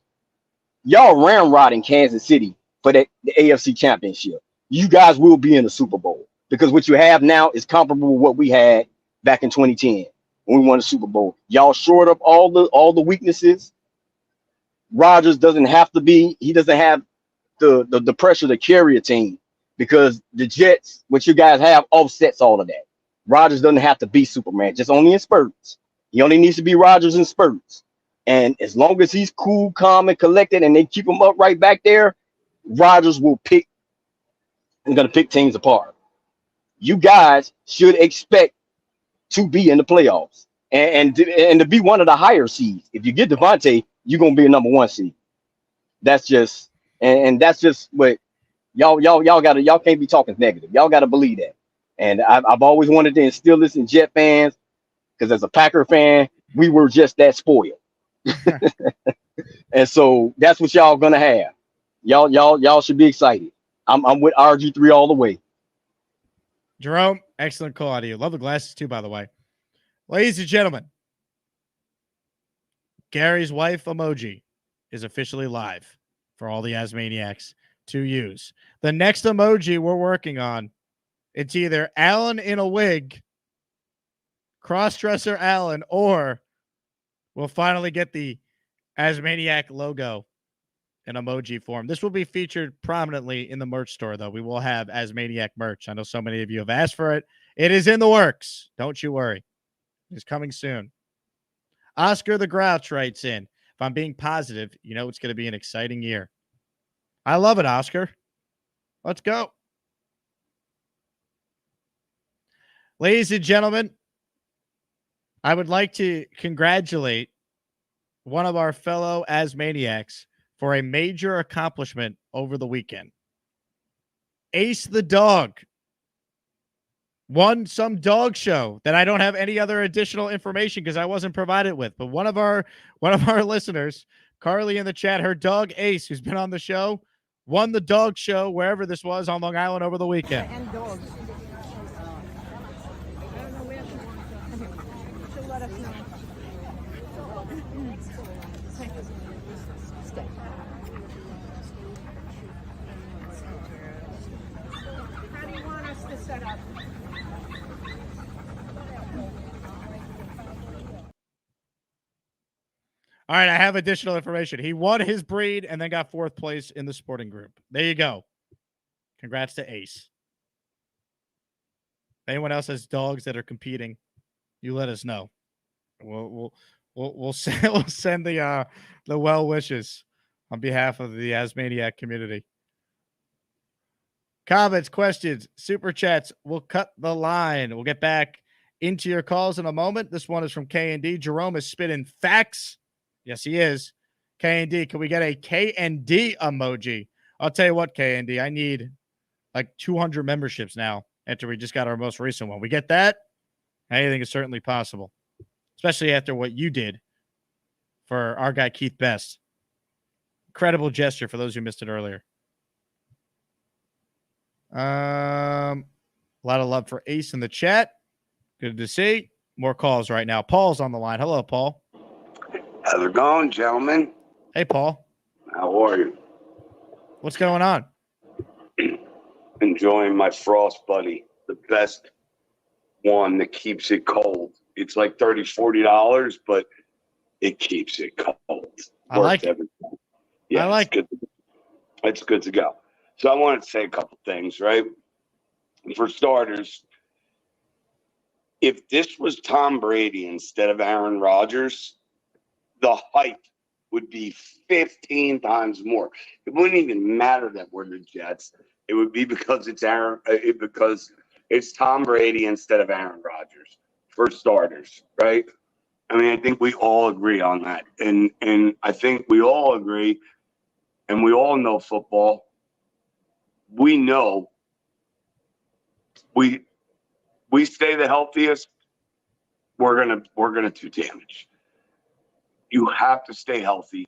y'all ramrodding Kansas City for the AFC Championship. You guys will be in the Super Bowl because what you have now is comparable to what we had back in 2010 when we won the Super Bowl. Y'all short up all the weaknesses. Rodgers doesn't have to be. He doesn't have the pressure to carry a team because the Jets, what you guys have, offsets all of that. Rodgers doesn't have to be Superman, just only in spurts. He only needs to be Rodgers in spurts. And as long as he's cool, calm, and collected, and they keep him up right back there, Rodgers will pick and going to pick teams apart. You guys should expect to be in the playoffs and to be one of the higher seeds. If you get Devonte, you're going to be a number one seed. That's just and that's just what y'all can't be talking negative. Y'all got to believe that. And I've always wanted to instill this in Jet fans. because as a Packer fan, we were just that spoiled. And so that's what y'all gonna have. Y'all should be excited. I'm with RG3 all the way. Jerome, excellent call out of you. Love the glasses too, by the way. Ladies and gentlemen, Gary's wife emoji is officially live for all the Asmaniacs to use. The next emoji we're working on, it's either Alan in a wig, cross-dresser Alan, or we'll finally get the Asmaniac logo in emoji form. This will be featured prominently in the merch store, though. We will have Asmaniac merch. I know so many of you have asked for it. It is in the works. Don't you worry. It's coming soon. Oscar the Grouch writes in, if I'm being positive, you know it's going to be an exciting year. I love it, Oscar. Let's go. Ladies and gentlemen, I would like to congratulate one of our fellow Asmaniacs for a major accomplishment over the weekend. Ace the dog won some dog show that I don't have any other additional information because I wasn't provided with. But one of our listeners, Carly in the chat, her dog Ace, who's been on the show, won the dog show wherever this was on Long Island over the weekend. And dogs. She'll let us know. How do you want us to set up? All right, I have additional information. He won his breed and then got 4th place in the sporting group. There you go. Congrats to Ace. If anyone else has dogs that are competing, you let us know. We'll send the well wishes on behalf of the Asmaniac community. Comments, questions, super chats. We'll cut the line. We'll get back into your calls in a moment. This one is from K&D. Jerome is spitting facts. Yes, he is. K&D, can we get a K&D emoji? I'll tell you what, K&D, I need like 200 memberships now after we just got our most recent one. We get that? Anything is certainly possible, especially after what you did for our guy Keith Best. Incredible gesture for those who missed it earlier. A lot of love for Ace in the chat. Good to see. More calls right now. Paul's on the line. Hello, Paul. How's it going, gentlemen? Hey, Paul. How are you? What's going on? Enjoying my Frost Buddy, the best one that keeps it cold. It's like $30, $40, but it keeps it cold. I like it. Yeah, I like it. It's good to go. So I wanted to say a couple things, right? For starters, if this was Tom Brady instead of Aaron Rodgers, the hype would be 15 times more. It wouldn't even matter that we're the Jets. It would be because because it's Tom Brady instead of Aaron Rodgers, for starters, right? I mean, I think we all agree on that. And I think we all agree, and we all know football. We know we stay the healthiest, we're gonna do damage. You have to stay healthy.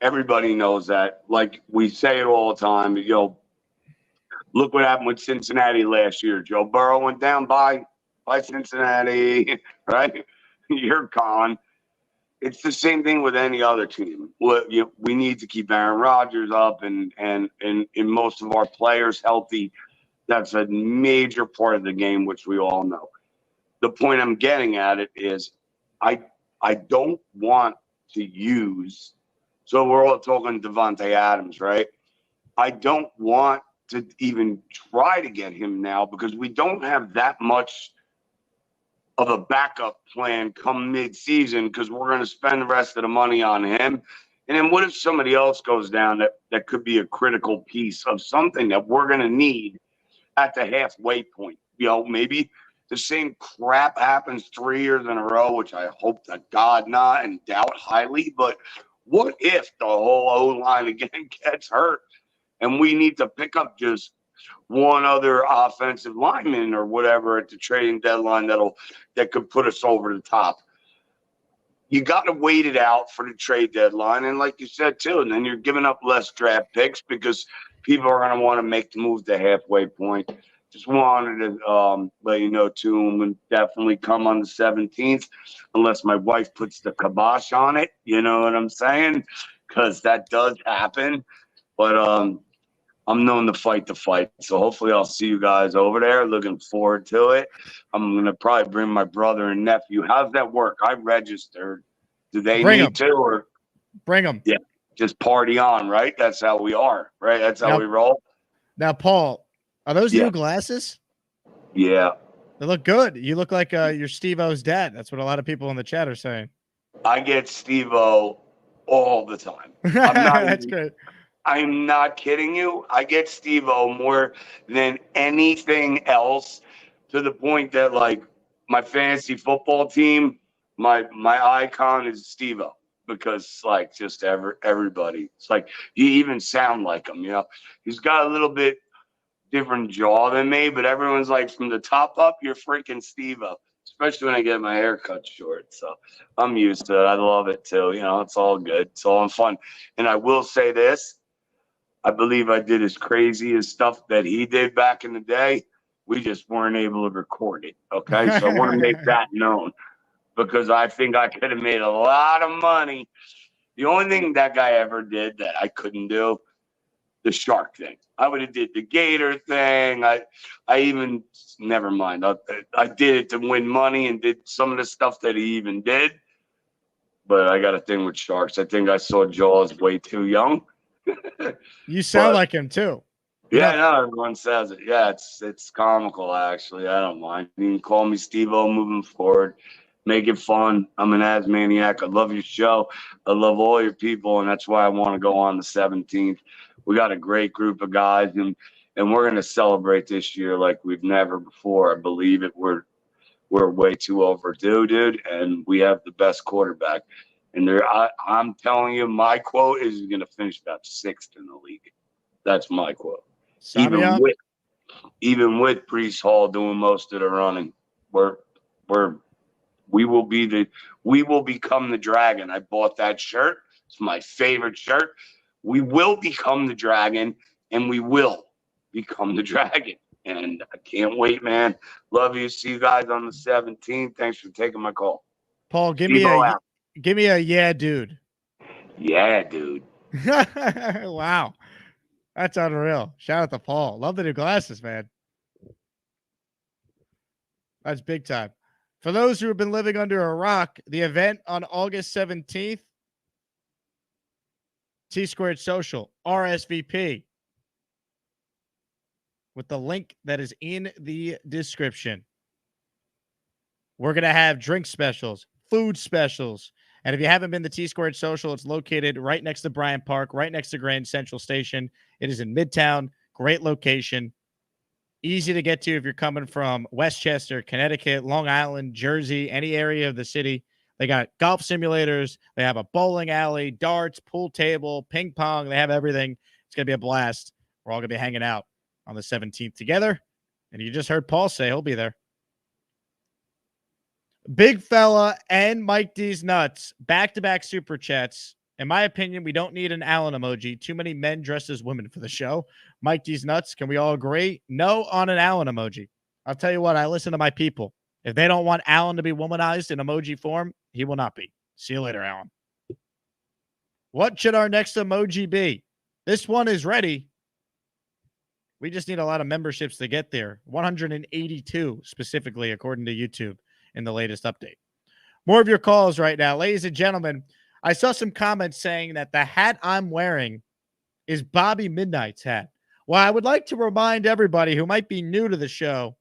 Everybody knows that. Like we say it all the time. Look what happened with Cincinnati last year. Joe Burrow went down by Cincinnati, right? You're gone. It's the same thing with any other team. We need to keep Aaron Rodgers up and most of our players healthy. That's a major part of the game, which we all know. The point I'm getting at it is I don't want to use, so we're all talking Devonte Adams, right? I don't want to even try to get him now because we don't have that much of a backup plan come mid-season because we're going to spend the rest of the money on him. And then what if somebody else goes down that could be a critical piece of something that we're going to need at the halfway point? Maybe the same crap happens 3 years in a row, which I hope to God not and doubt highly. But what if the whole O-line again gets hurt and we need to pick up just one other offensive lineman or whatever at the trading deadline that could put us over the top. You got to wait it out for the trade deadline. And like you said, too, and then you're giving up less draft picks because people are going to want to make the move to halfway point. Just wanted to let you know, too, I'm going to definitely come on the 17th unless my wife puts the kibosh on it. You know what I'm saying? Because that does happen. But I'm known to fight the fight. So hopefully I'll see you guys over there. Looking forward to it. I'm going to probably bring my brother and nephew. How's that work? I registered. Do they need to? Or bring them? Yeah, just party on, right? That's how we are, right? That's how we roll. Now, Paul, are those new glasses? Yeah. They look good. You look like your Steve-O's dad. That's what a lot of people in the chat are saying. I get Steve-O all the time. That's great. I'm not kidding you. I get Steve-O more than anything else, to the point that, like, my fantasy football team, my icon is Steve-O, because, like, just everybody. It's like you even sound like him, you know. He's got a little bit different jaw than me, but everyone's like, from the top up, you're freaking Steve-O. Especially when I get my hair cut short. So I'm used to it. I love it too. You know, it's all good. It's all fun. And I will say this. I believe I did as crazy as stuff that he did back in the day. We just weren't able to record it. Okay. So I want to make that known, because I think I could have made a lot of money. The only thing that guy ever did that I couldn't do, the shark thing. I would have did the gator thing. I even, never mind. I did it to win money and did some of the stuff that he even did. But I got a thing with sharks. I think I saw Jaws way too young. You sound like him too. Yeah, no, everyone says it. Yeah, it's comical, actually. I don't mind. You can call me Steve-O moving forward. Make it fun. I'm an ass maniac. I love your show. I love all your people, and that's why I want to go on the 17th. We got a great group of guys, and we're going to celebrate this year like we've never before. I believe it. We're way too overdue, dude, and we have the best quarterback. And I'm telling you, my quote is going to finish about 6th in the league. That's my quote. Even with Breece Hall doing most of the running, we will become the dragon. I bought that shirt. It's my favorite shirt. We will become the dragon, and we will become the dragon. And I can't wait, man. Love you. See you guys on the 17th. Thanks for taking my call. Paul, give me a yeah, dude. Yeah, dude. Wow. That's unreal. Shout out to Paul. Love the new glasses, man. That's big time. For those who have been living under a rock, the event on August 17th, T-Squared Social, RSVP, with the link that is in the description. We're going to have drink specials, food specials. And if you haven't been to T-Squared Social, it's located right next to Bryant Park, right next to Grand Central Station. It is in Midtown. Great location. Easy to get to if you're coming from Westchester, Connecticut, Long Island, Jersey, any area of the city. They got golf simulators. They have a bowling alley, darts, pool table, ping pong. They have everything. It's going to be a blast. We're all going to be hanging out on the 17th together. And you just heard Paul say he'll be there. Big Fella and Mike D's Nuts, back-to-back super chats. In my opinion, we don't need an Allen emoji. Too many men dressed as women for the show. Mike D's Nuts, can we all agree? No on an Allen emoji. I'll tell you what, I listen to my people. If they don't want Allen to be womanized in emoji form, he will not be. See you later, Allen. What should our next emoji be? This one is ready. We just need a lot of memberships to get there. 182 specifically, according to YouTube, in the latest update. More of your calls right now. Ladies and gentlemen, I saw some comments saying that the hat I'm wearing is Bobby Midnight's hat. Well, I would like to remind everybody who might be new to the show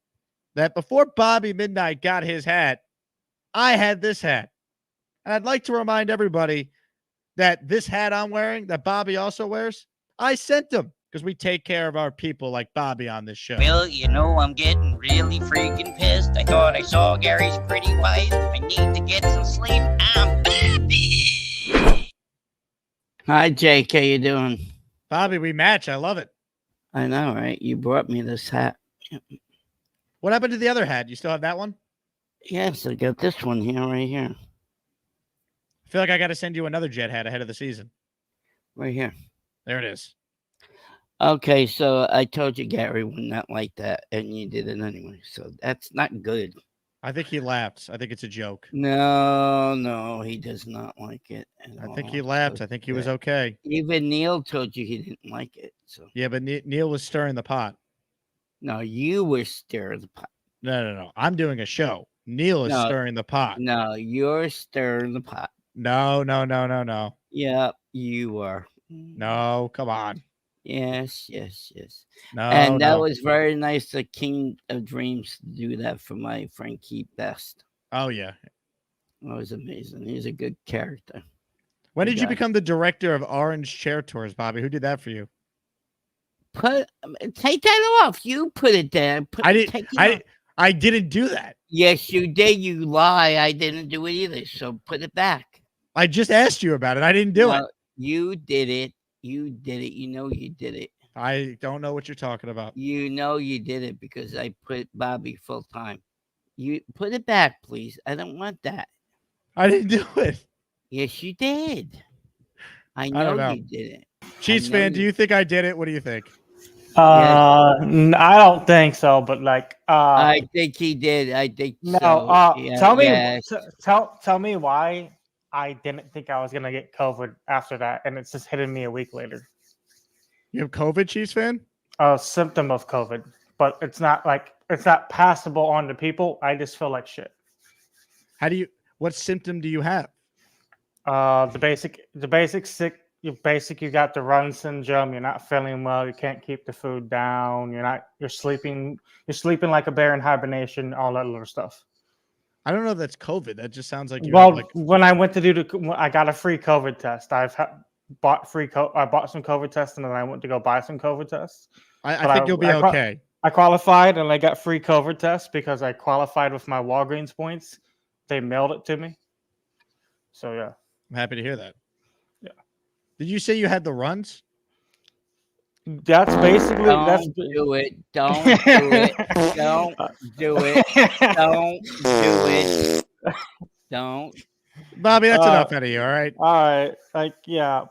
that before Bobby Midnight got his hat, I had this hat. And I'd like to remind everybody that this hat I'm wearing, that Bobby also wears, I sent him because we take care of our people like Bobby on this show. Well, you know, I'm getting really freaking pissed. I thought I saw Gary's pretty wife. I need to get some sleep. I'm Bobby. Hi, Jake. How you doing? Bobby, we match. I love it. I know, right? You brought me this hat. What happened to the other hat? You still have that one? Yes, I got this one here, right here. I feel like I got to send you another Jet hat ahead of the season. Right here. There it is. Okay, so I told you Gary would not like that, and you did it anyway. So that's not good. I think he laughed. I think it's a joke. No, he does not like it. I think he laughed. I think he was okay. Even Neil told you he didn't like it. So Yeah, but Neil was stirring the pot. no, you were stirring the pot. No. I'm doing a show. Neil is stirring the pot. No, you're stirring the pot. No. Yeah, you are. No, come on. Yes. No, And that no. was very nice of King of Dreams to do that for my friend Keith Best. Oh, yeah. That was amazing. He's a good character. When Good did you guy. become the director of Orange Chair Tours, Bobby? Who did that for you? Take that off. You put it there. I didn't do that. Yes, you did. You lie. I didn't do it either. So put it back. I just asked you about it. I didn't do it. You did it. You did it. You know you did it. I don't know what you're talking about. You know you did it because I put Bobby full time. You put it back, please. I don't want that. I didn't do it. Yes, you did. I don't know know. you did it. Chiefs fan, do you think I did it? What do you think? I don't think so, but like I think he did. I think no. so. Yeah, tell me, yes. tell me why I didn't think I was gonna get COVID after that, and it's just hitting me a week later. You have COVID, Chiefs fan? A symptom of COVID, but it's not passable on to people. I just feel like shit. What symptom do you have? The basic sick. You got the run syndrome. You're not feeling well. You can't keep the food down. You're sleeping like a bear in hibernation. All that little stuff. I don't know if that's COVID. That just sounds like when I went to I got a free COVID test. I bought some COVID tests, and then I went to go buy some COVID tests. I think you'll be okay. I qualified, and I got free COVID tests because I qualified with my Walgreens points. They mailed it to me. So yeah, I'm happy to hear that. Yeah. Did you say you had the runs? That's basically do it. Don't do it. Don't do it. Don't do it. Don't. Bobby, that's enough out of you. All right. All right.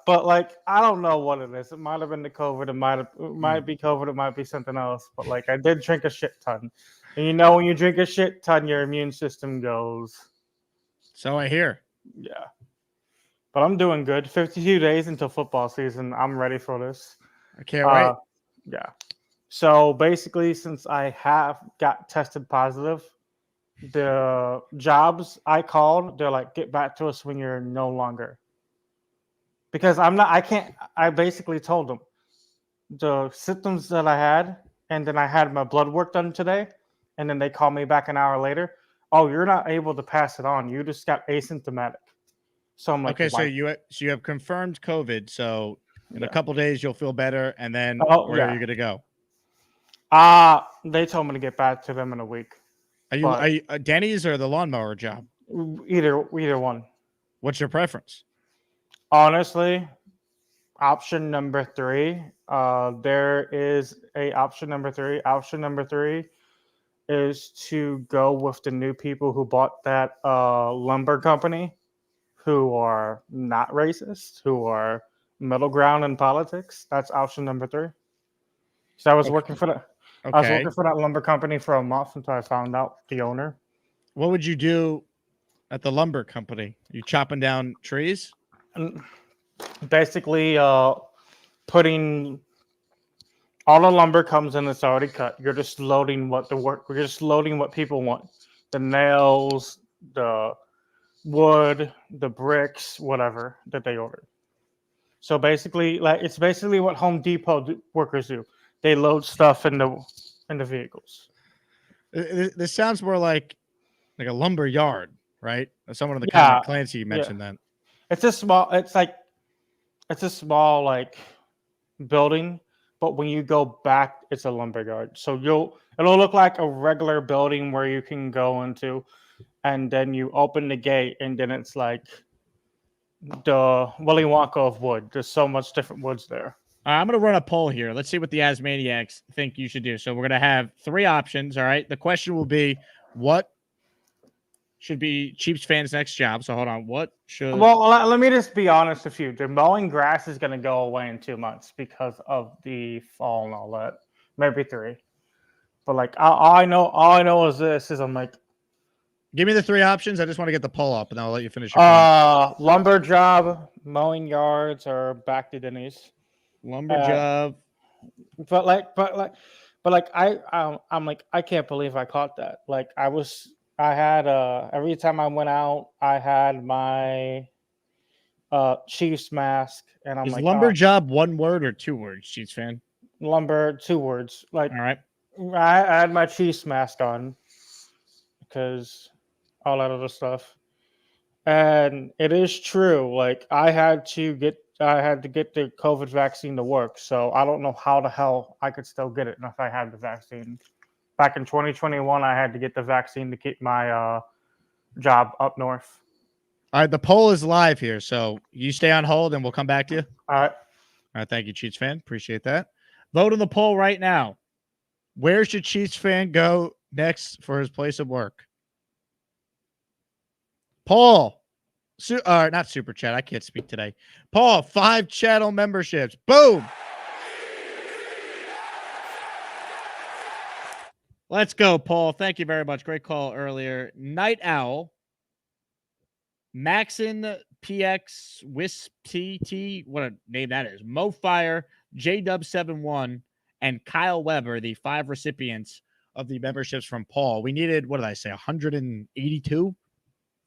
But I don't know what it is. It might have been the COVID. It might be COVID. It might be something else. But I did drink a shit ton. And when you drink a shit ton, your immune system goes. So I hear. Yeah. But I'm doing good. 52 days until football season. I'm ready for this. I can't wait. Yeah. So basically, since I have got tested positive, the jobs I called, they're like, get back to us when you're no longer. Because I basically told them the symptoms that I had, and then I had my blood work done today, and then they called me back an hour later. Oh, you're not able to pass it on. You just got asymptomatic. So I'm like, okay, so you have confirmed COVID. So in a couple days you'll feel better, and then where are you going to go? They told me to get back to them in a week. Are you Denny's or the lawnmower job? Either one. What's your preference? Honestly, option number 3. There is a option number 3. Option number 3 is to go with the new people who bought that lumber company, who are not racist, who are middle ground in politics. That's option number 3. So I was working for that. Okay. I was working for that lumber company for a month until I found out the owner. What would you do at the lumber company? You chopping down trees? Basically, putting all the lumber comes in, it's already cut. You're just loading what people want. The nails, the wood, the bricks, whatever that they ordered. So basically, it's basically what Home Depot workers do. They load stuff in the vehicles. This sounds more like a lumber yard, right? Someone in the comment, Clancy mentioned that. It's a small building, but when you go back, it's a lumber yard. So it'll look like a regular building where you can go into, and then you open the gate, and then it's like the Willy Wonka of wood. There's so much different woods there. I'm going to run a poll here. Let's see what the Asmaniacs think you should do. So we're going to have 3 options. All right. The question will be, what should be Chiefs fans' next job? So hold on. What should? Well, let me just be honest with you. The mowing grass is going to go away in 2 months because of the fall and all that. Maybe 3. But like, all I know is this: I'm like, give me the 3 options. I just want to get the poll up, and I'll let you finish your point. Lumber job, mowing yards, or back to Denny's. Lumber job. But I'm like, I can't believe I caught that. Like I had every time I went out, I had my Chiefs mask, and I'm Is like, lumber job 1 word or 2 words, Chiefs fan? Lumber 2 words. Like, all right, I had my Chiefs mask on because all that other stuff, and it is true. Like I had to get the COVID vaccine to work, so I don't know how the hell I could still get it if I had the vaccine. Back in 2021, I had to get the vaccine to keep my job up north. All right, the poll is live here, so you stay on hold, and we'll come back to you. All right. All right, thank you, Chiefs fan. Appreciate that. Vote in the poll right now. Where should Chiefs fan go next for his place of work? Paul, not Super Chat. I can't speak today. Paul, 5 channel memberships. Boom. Let's go, Paul. Thank you very much. Great call earlier. Night Owl, Maxon PX Wisp TT, what a name that is. Mo Fire, JW71, and Kyle Weber, the 5 recipients of the memberships from Paul. We needed, what did I say, 182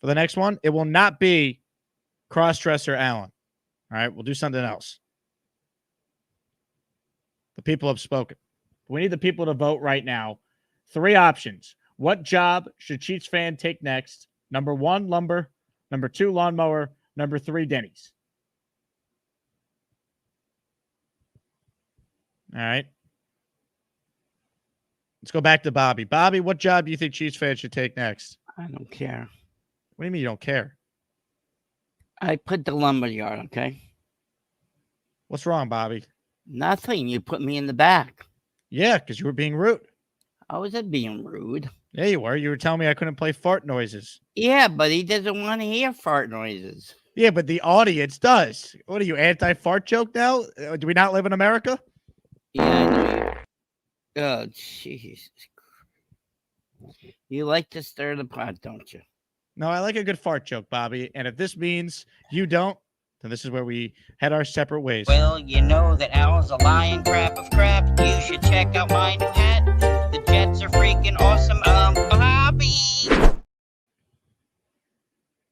for the next one? It will not be Crossdresser Allen. All right, we'll do something else. The people have spoken. We need the people to vote right now. 3 options. What job should Chiefs fan take next? Number 1, lumber. Number 2, lawnmower. Number 3, Denny's. All right. Let's go back to Bobby. Bobby, what job do you think Chiefs fans should take next? I don't care. What do you mean you don't care? I put the lumber yard, okay? What's wrong, Bobby? Nothing. You put me in the back. Yeah, because you were being rude. I wasn't being rude. Yeah, you were. You were telling me I couldn't play fart noises. Yeah, but he doesn't want to hear fart noises. Yeah, but the audience does. What are you, anti-fart joke now? Do we not live in America? Yeah, I know. Oh, jeez. You like to stir the pot, don't you? No, I like a good fart joke, Bobby. And if this means you don't, then this is where we head our separate ways. Well, you know that Al's a lion crap of crap. You should check out my new hat. The Jets are freaking awesome. Bobby.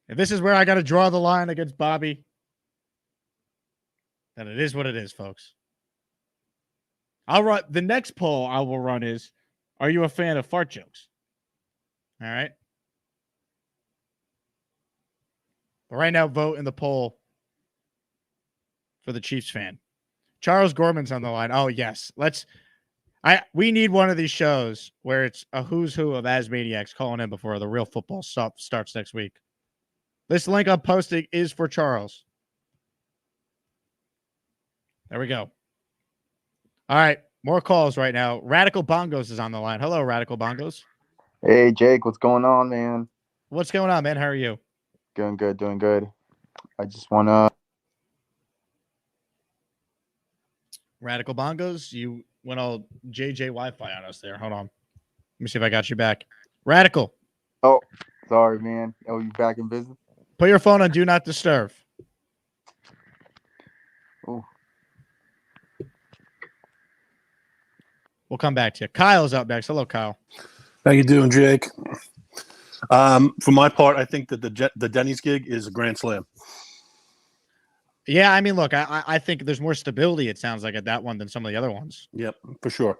If this is where I got to draw the line against Bobby, then it is what it is, folks. I'll run the next poll I will run is, are you a fan of fart jokes? All right. But right now, vote in the poll for the Chiefs fan. Charles Gorman's on the line. Oh, yes. We need one of these shows where it's a who's who of Asmaniacs calling in before the real football stuff starts next week. This link I'm posting is for Charles. There we go. All right. More calls right now. Radical Bongos is on the line. Hello, Radical Bongos. Hey, Jake. What's going on, man? What's going on, man? How are you? Doing good, doing good. I just want to... Radical Bongos, you went all JJ Wi-Fi on us there. Hold on. Let me see if I got you back. Radical. Oh, sorry, man. Oh, you back in business? Put your phone on Do Not Disturb. Oh. We'll come back to you. Kyle's up next. Hello, Kyle. How you doing, Jake? For my part, I think that the Denny's gig is a grand slam. Yeah, I mean, look, I think there's more stability, it sounds like, at that one than some of the other ones. Yep, for sure.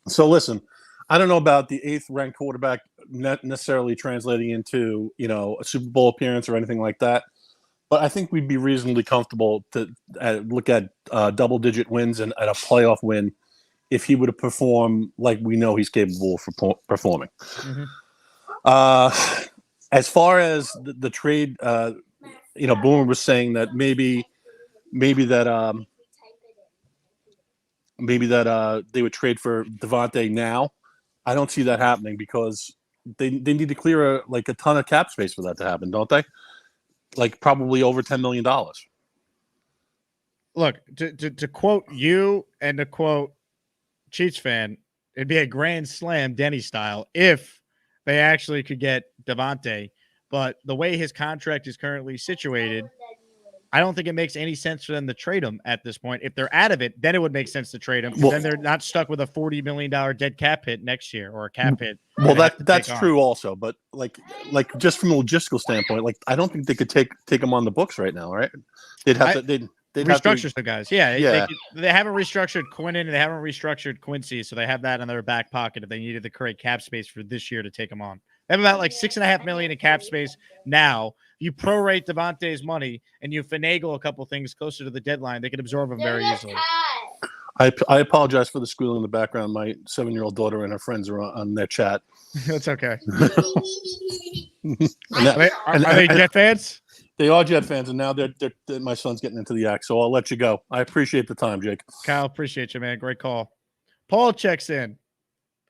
So listen, I don't know about the 8th ranked quarterback not necessarily translating into, a Super Bowl appearance or anything like that. But I think we'd be reasonably comfortable to look at double-digit wins and a playoff win if he would have performed like we know he's capable of performing. Mm-hmm. As far as the trade, Boomer was saying that maybe that maybe that they would trade for Devonte now. I don't see that happening because they need to clear a ton of cap space for that to happen, don't they? Like probably over $10 million. Look, to quote you and to quote Chiefs fan, it'd be a grand slam Denny style if they actually could get Devonte. But the way his contract is currently situated, I don't think it makes any sense for them to trade him at this point. If they're out of it, then it would make sense to trade him. Well, then they're not stuck with a $40 million dead cap hit next year or a cap hit. Well, that's true also, but like just from a logistical standpoint, like I don't think they could take him on the books right now, right? They'd have to they'd restructure some guys. Yeah. They haven't restructured Quinnen and they haven't restructured Quincy, so they have that in their back pocket if they needed to create cap space for this year to take him on. They have about like $6.5 million in cap space now. You prorate Devontae's money and you finagle a couple things closer to the deadline, they can absorb him very easily. I apologize for the squealing in the background. My 7-year-old daughter and her friends are on their chat. That's okay. Are they Jet fans? They are Jet fans, and now they're my son's getting into the act. So I'll let you go. I appreciate the time, Jake. Kyle, appreciate you, man. Great call. Paul checks in.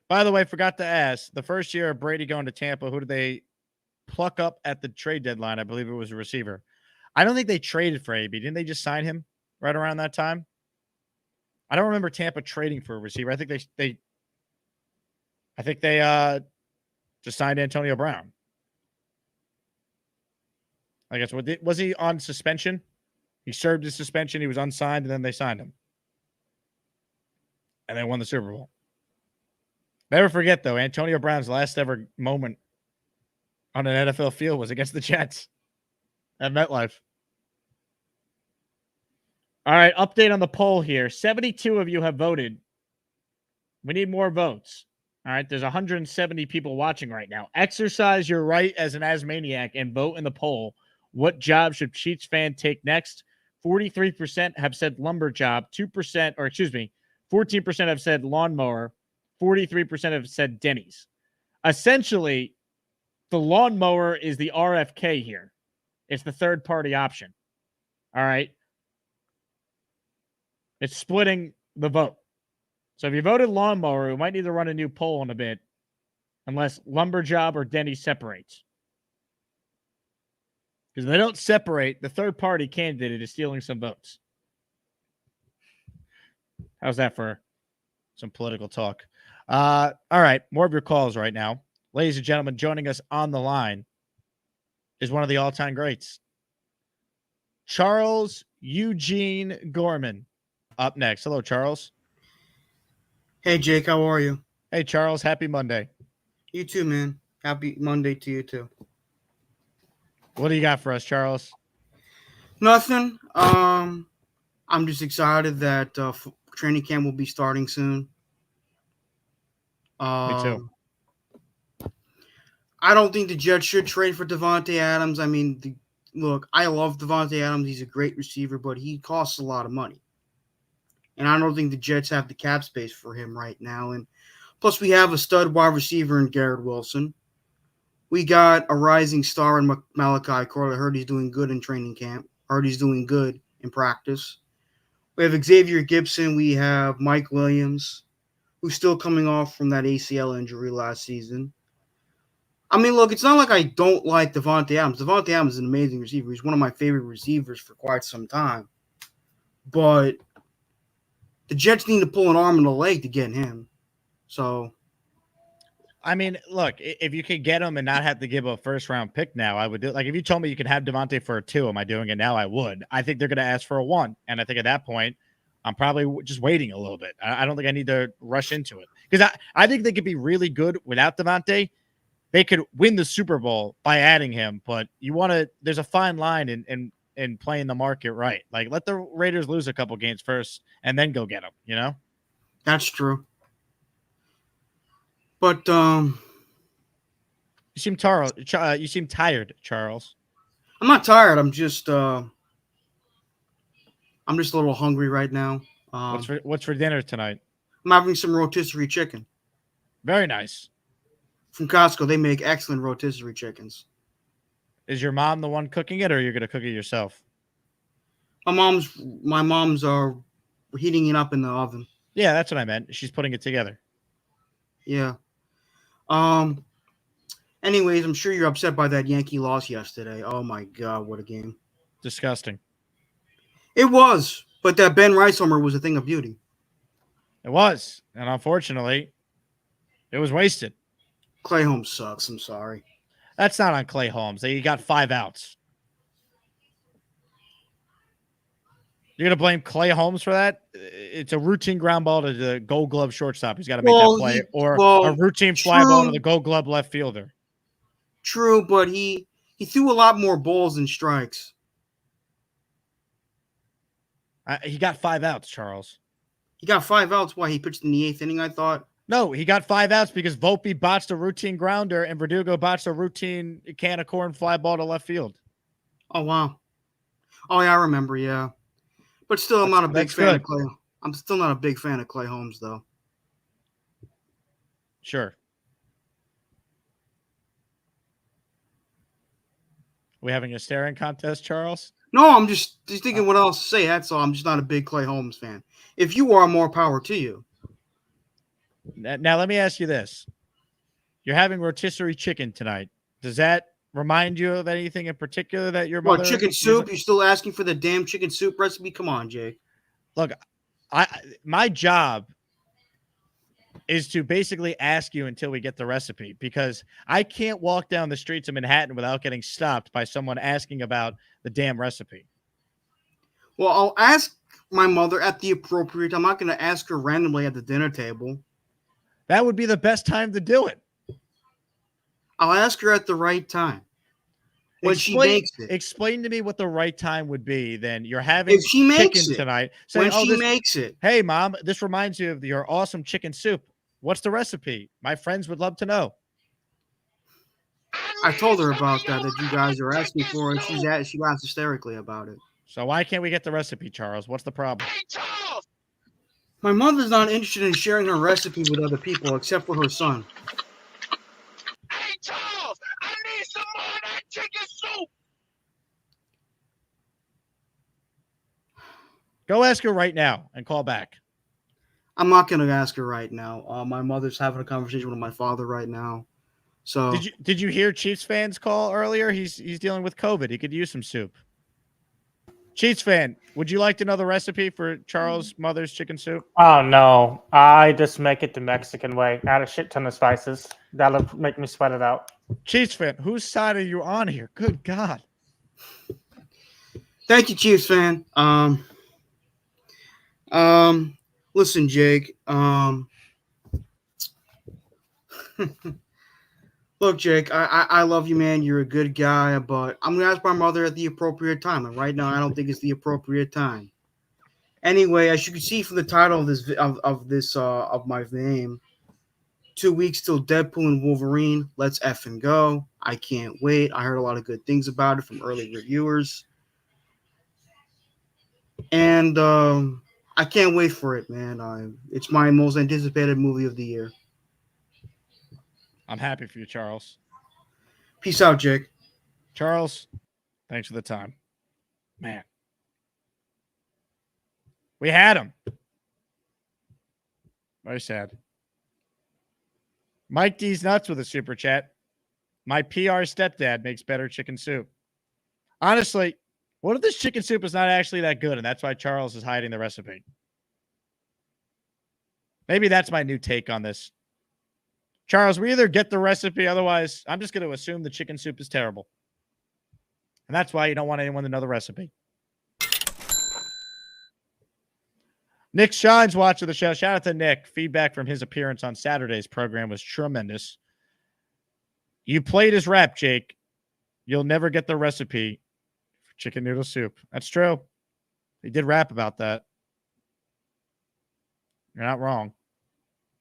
By the way, forgot to ask. The first year of Brady going to Tampa, who did they pluck up at the trade deadline? I believe it was a receiver. I don't think they traded for AB. Didn't they just sign him right around that time? I don't remember Tampa trading for a receiver. I think they just signed Antonio Brown. I guess was he on suspension? He served his suspension. He was unsigned, and then they signed him, and they won the Super Bowl. Never forget though, Antonio Brown's last ever moment on an NFL field was against the Jets at MetLife. All right, update on the poll here. 72 of you have voted. We need more votes. All right, there's 170 people watching right now. Exercise your right as an Asmaniac and vote in the poll. What job should Chiefs fan take next? 43% have said lumber job. 14% have said lawnmower. 43% have said Denny's. Essentially, the lawnmower is the RFK here. It's the third-party option. All right? It's splitting the vote. So if you voted lawnmower, we might need to run a new poll in a bit, unless lumber job or Denny's separates. Because if they don't separate, the third-party candidate is stealing some votes. How's that for some political talk? All right, more of your calls right now. Ladies and gentlemen, joining us on the line is one of the all-time greats, Charles Eugene Gorman. Up next. Hello, Charles. Hey, Jake. How are you? Hey, Charles. Happy Monday. You too, man. Happy Monday to you, too. What do you got for us, Charles? Nothing. I'm just excited that training camp will be starting soon. Me too. I don't think the Jets should trade for Devonte Adams. I mean, look, I love Devonte Adams. He's a great receiver, but he costs a lot of money. And I don't think the Jets have the cap space for him right now. And plus, we have a stud wide receiver in Garrett Wilson. We got a rising star in Malachi Corley. I heard he's doing good in training camp. Heard he's doing good in practice. We have Xavier Gibson. We have Mike Williams, who's still coming off from that ACL injury last season. I mean, look, it's not like I don't like Devonte Adams. Devonte Adams is an amazing receiver. He's one of my favorite receivers for quite some time. But the Jets need to pull an arm and a leg to get him. So, I mean, look, if you could get him and not have to give a first-round pick now, I would do it. Like, if you told me you could have Devonte for a 2, am I doing it now? I would. I think they're going to ask for a 1. And I think at that point, I'm probably just waiting a little bit. I don't think I need to rush into it. Because I think they could be really good without Devonte. They could win the Super Bowl by adding him. But you want to – there's a fine line in playing the market right. Like, let the Raiders lose a couple games first and then go get him, you know? That's true. But you seem tired, Charles. I'm not tired. I'm just a little hungry right now. What's for dinner tonight? I'm having some rotisserie chicken. Very nice. From Costco, they make excellent rotisserie chickens. Is your mom the one cooking it, or you're going to cook it yourself? My mom's are heating it up in the oven. Yeah, that's what I meant. She's putting it together. Yeah. Anyways, I'm sure you're upset by that Yankee loss yesterday. Oh my God, what a game! Disgusting. It was, but that Ben Rice homer was a thing of beauty. It was, and unfortunately, it was wasted. Clay Holmes sucks. I'm sorry. That's not on Clay Holmes. He got 5 outs. You're going to blame Clay Holmes for that? It's a routine ground ball to the Gold Glove shortstop. He's got to make that play. Or a routine fly ball to the Gold Glove left fielder. True, but he threw a lot more balls than strikes. He got 5 outs, Charles. He got 5 outs. Why? He pitched in the 8th inning, I thought. No, he got 5 outs because Volpe botched a routine grounder and Verdugo botched a routine can of corn fly ball to left field. Oh, wow. Oh, yeah, I remember, yeah. But still, I'm not a big fan of Clay. I'm still not a big fan of Clay Holmes, though. Sure. We having a staring contest, Charles? No, I'm just thinking what else to say. That's all. I'm just not a big Clay Holmes fan. If you are, more power to you. Now, let me ask you this. You're having rotisserie chicken tonight. Does that remind you of anything in particular that your mother... What, chicken soup? You're still asking for the damn chicken soup recipe? Come on, Jake. Look, my job is to basically ask you until we get the recipe, because I can't walk down the streets of Manhattan without getting stopped by someone asking about the damn recipe. Well, I'll ask my mother at the appropriate time. I'm not going to ask her randomly at the dinner table. That would be the best time to do it. I'll ask her at the right time. When she makes it. Explain to me what the right time would be. Then you're having if she makes chicken it, tonight. When she makes it. Hey, Mom, this reminds you of your awesome chicken soup. What's the recipe? My friends would love to know. I told her about that you guys are asking for, and she laughs hysterically about it. So why can't we get the recipe, Charles? What's the problem? Hey, Charles! My mother's not interested in sharing her recipe with other people except for her son. Hey, Charles! I need some more of that chicken soup! Go ask her right now and call back. I'm not going to ask her right now. My mother's having a conversation with my father right now. So did you hear Chiefs fans call earlier? He's dealing with COVID. He could use some soup. Chiefs fan, would you like to know the recipe for Charles' mother's chicken soup? Oh no, I just make it the Mexican way. Add a shit ton of spices. That'll make me sweat it out. Chiefs fan, whose side are you on here? Good God. Thank you, Chiefs fan. Listen, Jake. Look, Jake, I love you, man. You're a good guy, but I'm gonna ask my mother at the appropriate time. And right now, I don't think it's the appropriate time. Anyway, as you can see from the title of my name, 2 weeks till Deadpool and Wolverine. Let's effing go! I can't wait. I heard a lot of good things about it from early reviewers, and I can't wait for it, man. It's my most anticipated movie of the year. I'm happy for you, Charles. Peace out, Jake. Charles, thanks for the time. Man. We had him. Very sad. Mike D's nuts with a super chat. My PR stepdad makes better chicken soup. Honestly, what if this chicken soup is not actually that good and that's why Charles is hiding the recipe? Maybe that's my new take on this. Charles, we either get the recipe, otherwise I'm just going to assume the chicken soup is terrible. And that's why you don't want anyone to know the recipe. Nick Shines watching the show. Shout out to Nick. Feedback from his appearance on Saturday's program was tremendous. You played his rap, Jake. You'll never get the recipe for chicken noodle soup. That's true. He did rap about that. You're not wrong.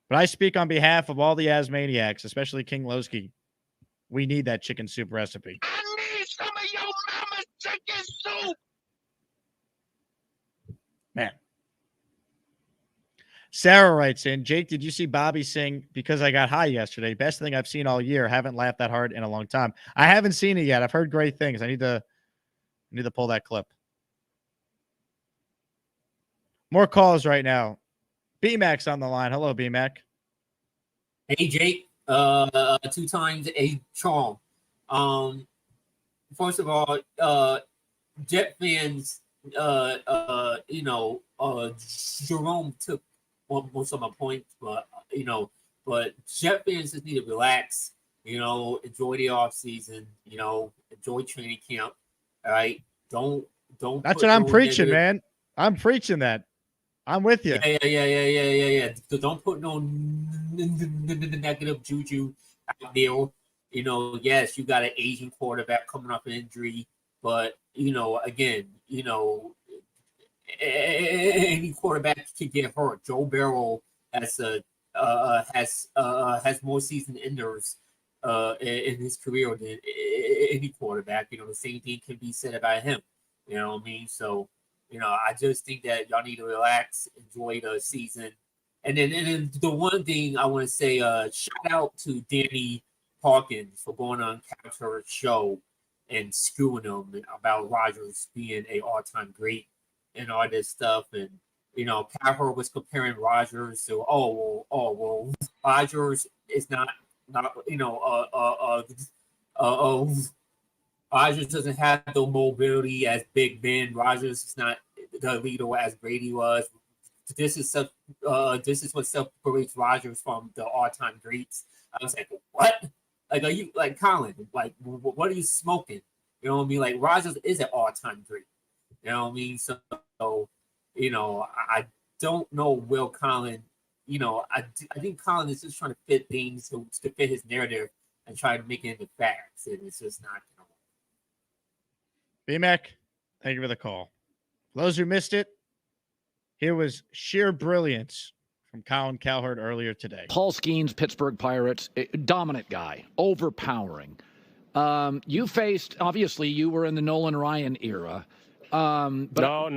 But I speak on behalf of all the Asmaniacs, especially King Lowski. We need that chicken soup recipe. I need some of your mama's chicken soup! Man. Sarah writes in, Jake, did you see Bobby sing Because I Got High yesterday? Best thing I've seen all year. Haven't laughed that hard in a long time. I haven't seen it yet. I've heard great things. I need to pull that clip. More calls right now. B-Mac's on the line. Hello, B-Mac. Hey, Jake. 2 times a charm. First of all, Jet fans, Jerome took most of my points, but but Jet fans just need to relax. Enjoy the off season. Enjoy training camp. All right, don't. That's put what I'm no preaching, negative- man. I'm preaching that. I'm with you. Yeah. So don't put no negative juju out there. Yes, you got an Asian quarterback coming off an injury, but again, any quarterback can get hurt. Joe Burrow has more season enders in his career than any quarterback. The same thing can be said about him. You know what I mean? So, I just think that y'all need to relax, enjoy the season. And then the one thing I want to say, shout out to Danny Hawkins for going on Captur's show and screwing them about Rodgers being a all-time great and all this stuff. And Capper was comparing Rodgers to Rodgers is not Rodgers doesn't have the mobility as Big Ben. Rodgers is not the leader as Brady was. This is what separates Rodgers from the all-time greats. I was like, what? Like, are you like Colin? Like, what are you smoking? You know what I mean? Like, Rodgers is an all-time great. You know what I mean? So, I don't know Will Colin. I think Colin is just trying to fit things to fit his narrative and try to make it into facts, and it's just not. B-Mac, thank you for the call. For those who missed it, here was sheer brilliance from Colin Cowherd earlier today. Paul Skeens, Pittsburgh Pirates, dominant guy, overpowering. You faced, obviously, you were in the Nolan Ryan era. But No.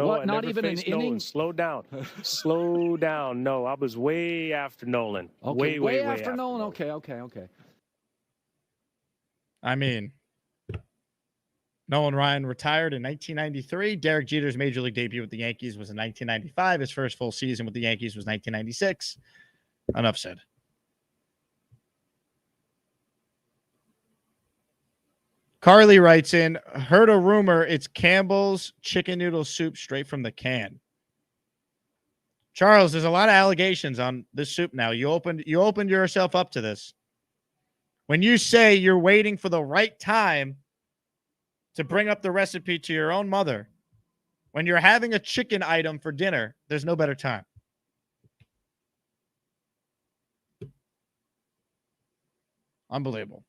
What, I not never even an faced Nolan. inning? Slow down. Slow down. No, I was way after Nolan. Okay, Way after Nolan. Okay. I mean, Nolan Ryan retired in 1993. Derek Jeter's major league debut with the Yankees was in 1995. His first full season with the Yankees was 1996. Enough said. Carly writes in, heard a rumor it's Campbell's chicken noodle soup straight from the can. Charles, there's a lot of allegations on this soup now. You opened yourself up to this. When you say you're waiting for the right time to bring up the recipe to your own mother, when you're having a chicken item for dinner, there's no better time. Unbelievable.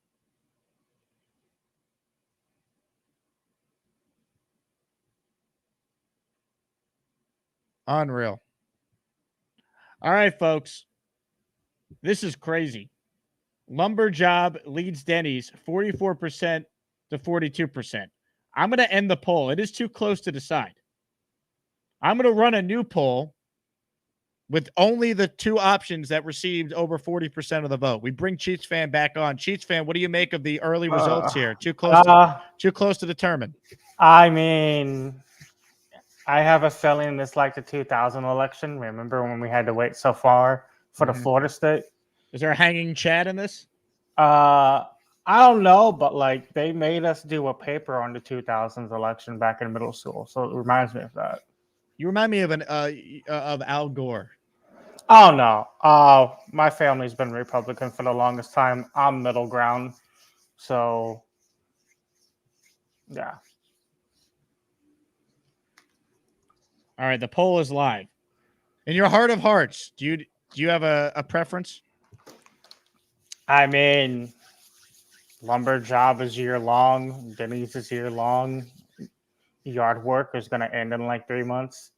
Unreal. All right, folks. This is crazy. Lumber job leads Denny's 44% to 42%. I'm going to end the poll. It is too close to decide. I'm going to run a new poll with only the two options that received over 40% of the vote. We bring Chiefs fan back on. Chiefs fan, what do you make of the early results here? Too close to determine. I mean, I have a feeling it's like the 2000 election. Remember when we had to wait so far for the Florida State? Is there a hanging Chad in this? I don't know, but like they made us do a paper on the 2000s election back in middle school, so it reminds me of that. You remind me of of Al Gore. Oh no, my family's been Republican for the longest time. I'm middle ground, so yeah. All right, the poll is live. In your heart of hearts, do you have a preference? I mean, lumber job is year long. Denny's is year long. Yard work is going to end in like 3 months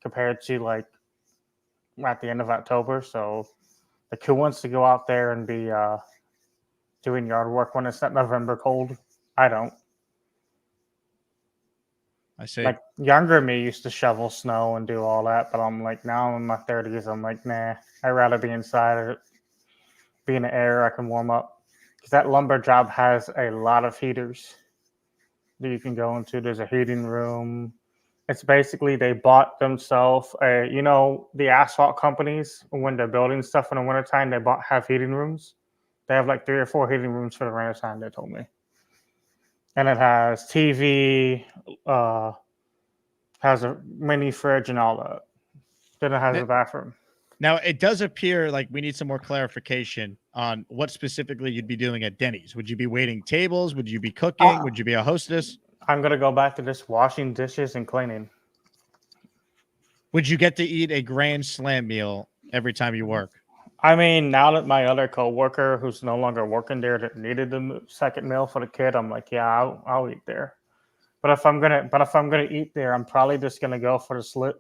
compared to like at the end of October. So like who wants to go out there and be doing yard work when it's that November cold? I don't. I see. Like younger me used to shovel snow and do all that, but I'm like now I'm in my 30s. I'm like, nah, I'd rather be inside or be in the air. I can warm up because that lumber job has a lot of heaters that you can go into. There's a heating room. It's basically they bought themselves the asphalt companies when they're building stuff in the wintertime, they have heating rooms. They have like 3 or 4 heating rooms for the wintertime, they told me. And it has TV, has a mini fridge and all that. Then it has a bathroom. Now, it does appear like we need some more clarification on what specifically you'd be doing at Denny's. Would you be waiting tables? Would you be cooking? Would you be a hostess? I'm going to go back to just washing dishes and cleaning. Would you get to eat a grand slam meal every time you work? I mean, now that my other coworker, who's no longer working there, that needed the second meal for the kid, I'm like, yeah, I'll eat there. But if I'm gonna eat there, I'm probably just gonna go for the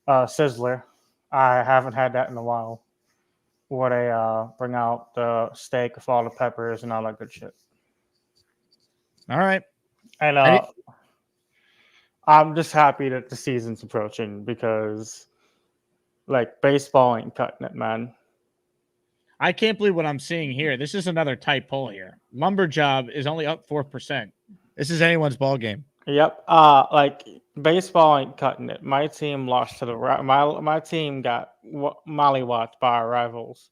Sizzler. I haven't had that in a while. Where they bring out the steak with all the peppers and all that good shit. All right. And I'm just happy that the season's approaching because, like, baseball ain't cutting it, man. I can't believe what I'm seeing here. This is another tight poll here. Lumberjob is only up 4%. This is anyone's ball game. Yep. Like baseball ain't cutting it. My team lost to my team got mollywopped by our rivals,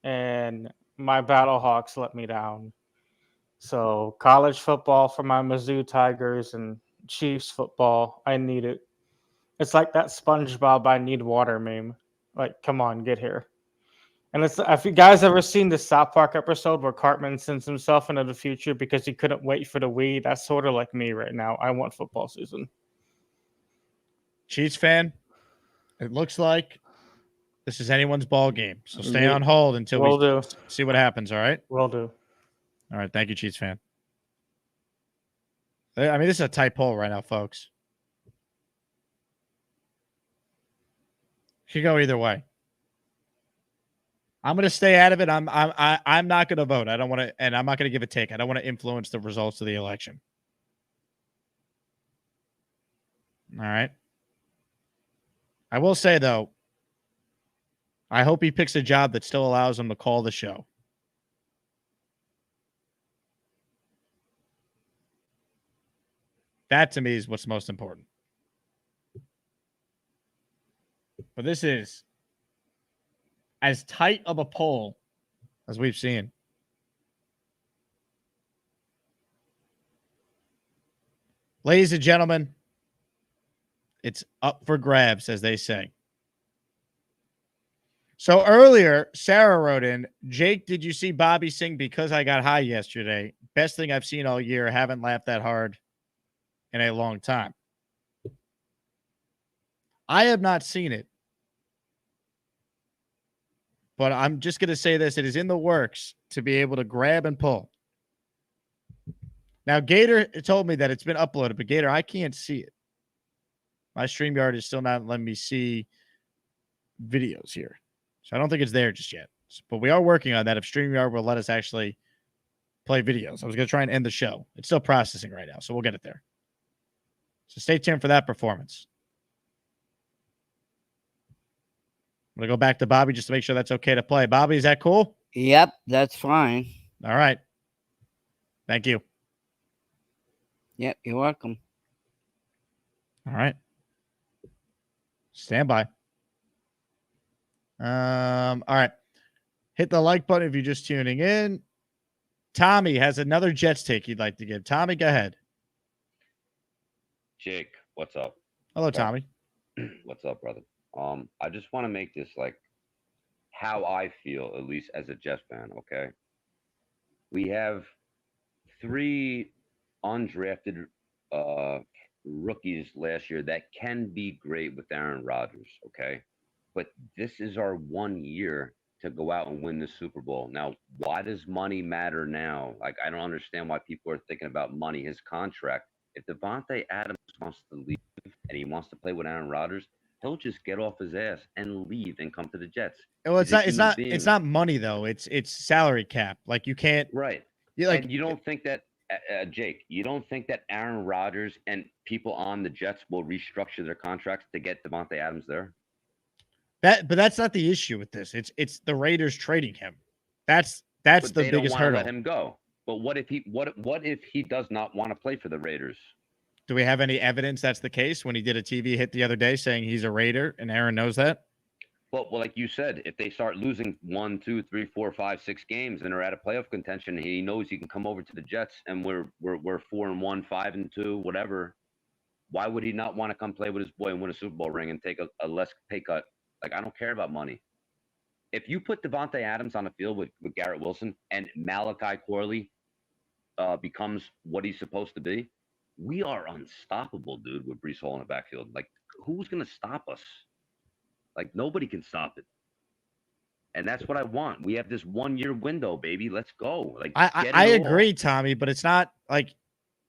and my Battlehawks let me down. So college football for my Mizzou Tigers and Chiefs football, I need it. It's like that SpongeBob I need water meme. Like, come on, get here. And it's if you guys ever seen the South Park episode where Cartman sends himself into the future because he couldn't wait for the Wii, that's sort of like me right now. I want football season. Chiefs fan, it looks like this is anyone's ball game. So stay on hold until we see what happens, all right? Will do. All right, thank you, Chiefs fan. I mean, this is a tight poll right now, folks. Could go either way. I'm going to stay out of it. I'm not going to vote. I don't want to, and I'm not going to give a take. I don't want to influence the results of the election. All right. I will say though, I hope he picks a job that still allows him to call the show. That to me is what's most important. But this is as tight of a poll as we've seen. Ladies and gentlemen, it's up for grabs, as they say. So earlier, Sarah wrote in, Jake, did you see Bobby sing Because I Got High yesterday? Best thing I've seen all year. Haven't laughed that hard in a long time. I have not seen it. But I'm just going to say this. It is in the works to be able to grab and pull. Now, Gator told me that it's been uploaded, but Gator, I can't see it. My StreamYard is still not letting me see videos here. So I don't think it's there just yet. But we are working on that. If StreamYard will let us actually play videos. I was going to try and end the show. It's still processing right now, so we'll get it there. So stay tuned for that performance. I'm going to go back to Bobby just to make sure that's okay to play. Bobby, is that cool? Yep, that's fine. All right. Thank you. Yep, you're welcome. All right. Stand by. All right. Hit the like button if you're just tuning in. Tommy has another Jets take he'd like to give. Tommy, go ahead. Jake, what's up? Hello, Tommy. What's up, brother? I just want to make this like how I feel, at least as a Jets fan, okay? We have 3 undrafted rookies last year that can be great with Aaron Rodgers, okay? But this is our 1 year to go out and win the Super Bowl. Now, why does money matter now? Like, I don't understand why people are thinking about money. His contract, if Devonte Adams wants to leave and he wants to play with Aaron Rodgers, he'll just get off his ass and leave and come to the Jets. Well, it's not money though. It's salary cap. Like you can't. Right. And you don't think that Jake, you don't think that Aaron Rodgers and people on the Jets will restructure their contracts to get Devonte Adams there? But that's not the issue with this. It's the Raiders trading him. That's But the they biggest don't want to hurdle. let him go. But what if he does not want to play for the Raiders? Do we have any evidence that's the case when he did a TV hit the other day saying he's a Raider and Aaron knows that? Well, like you said, if they start losing 1, 2, 3, 4, 5, 6 games and are out of playoff contention, he knows he can come over to the Jets and we're 4-1, 5-2, whatever. Why would he not want to come play with his boy and win a Super Bowl ring and take a less pay cut? Like, I don't care about money. If you put Devonte Adams on the field with Garrett Wilson and Malachi Corley becomes what he's supposed to be, we are unstoppable, dude, with Breece Hall in the backfield. Like, who's going to stop us? Like, nobody can stop it. And that's what I want. We have this 1-year window, baby. Let's go. Like, I agree, Tommy, but it's not like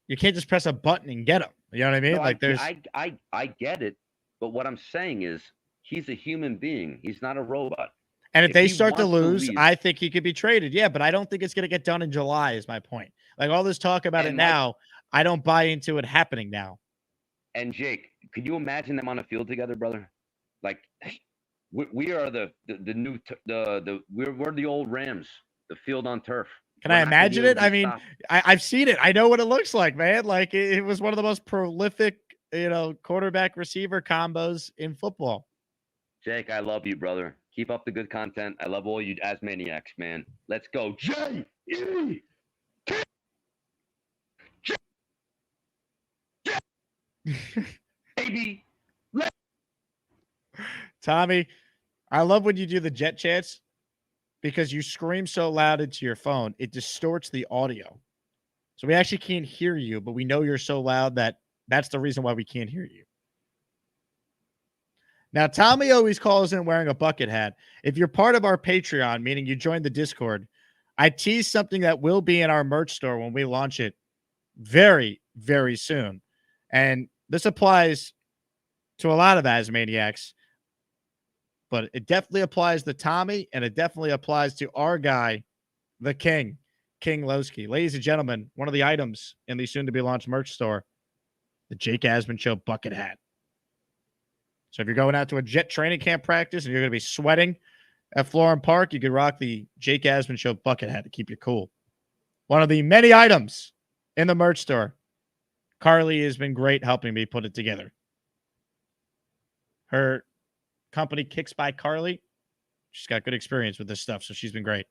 you can't just press a button and get him. You know what I mean? No, like, there's I get it, but what I'm saying is he's a human being. He's not a robot. And if they he start to wants lose, leave- I think he could be traded. Yeah, but I don't think it's going to get done in July is my point. Like, all this talk about And it now, I don't buy into it happening now. And Jake, could you imagine them on the field together, brother? Like, we are the new we're the old Rams, the field on turf. Can We're I not gonna be imagine able it? to I mean, stop. I've seen it. I know what it looks like, man. Like, it was one of the most prolific, quarterback receiver combos in football. Jake, I love you, brother. Keep up the good content. I love all you Asmaniacs, man. Let's go. J-E-K. Baby. Tommy, I love when you do the Jet chats because you scream so loud into your phone, it distorts the audio. So we actually can't hear you, but we know you're so loud that that's the reason why we can't hear you. Now, Tommy always calls in wearing a bucket hat. If you're part of our Patreon, meaning you joined the Discord, I tease something that will be in our merch store when we launch it very, very soon. And this applies to a lot of Asmaniacs, but it definitely applies to Tommy, and it definitely applies to our guy, the King Lowski. Ladies and gentlemen, one of the items in the soon-to-be-launched merch store, the Jake Asman Show bucket hat. So if you're going out to a Jet training camp practice and you're going to be sweating at Florham Park, you can rock the Jake Asman Show bucket hat to keep you cool. One of the many items in the merch store. Carly has been great helping me put it together. Her company, Kicks by Carly, she's got good experience with this stuff, so she's been great.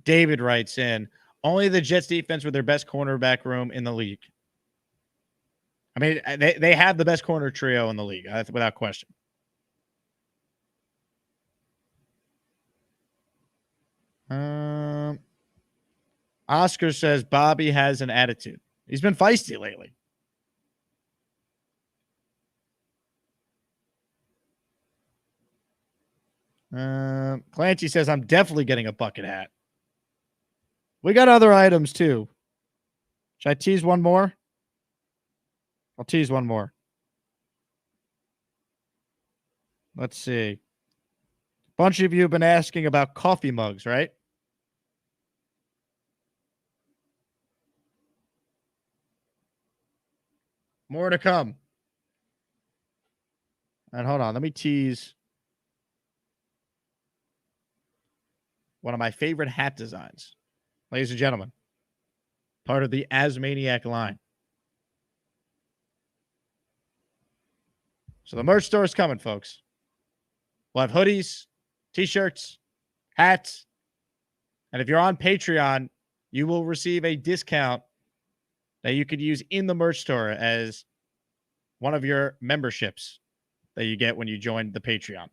David writes in, only the Jets defense with their best cornerback room in the league. I mean, they have the best corner trio in the league, without question. Oscar says Bobby has an attitude. He's been feisty lately. Clancy says, I'm definitely getting a bucket hat. We got other items too. Should I tease one more? I'll tease one more. Let's see. A bunch of you have been asking about coffee mugs, right? More to come. And hold on, let me tease one of my favorite hat designs. Ladies and gentlemen, part of the Asmaniac line. So the merch store is coming, folks. We'll have hoodies, t-shirts, hats. And if you're on Patreon, you will receive a discount that you could use in the merch store as one of your memberships that you get when you join the Patreon.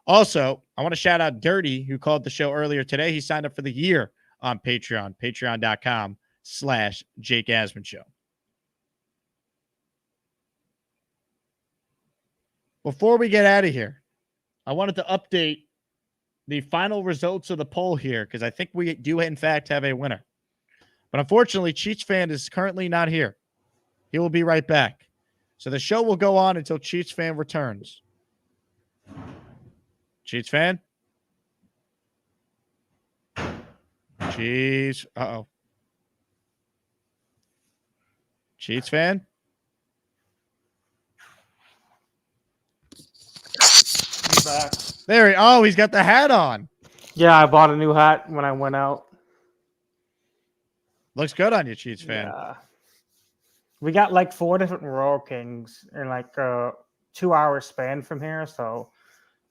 Also, I want to shout out Dirty, who called the show earlier today. He signed up for the year on Patreon, patreon.com/Jake Asman Show. Before we get out of here, I wanted to update the final results of the poll here because I think we do, in fact, have a winner. But unfortunately, Cheech Fan is currently not here. He will be right back. So the show will go on until Cheech Fan returns. Cheech Fan? Cheech. Uh-oh. Cheech Fan? He's back. There he. Oh, he's got the hat on. Yeah, I bought a new hat when I went out. Looks good on you, Chiefs fan. Yeah. We got like 4 different Royal Kings in like a 2-hour span from here, so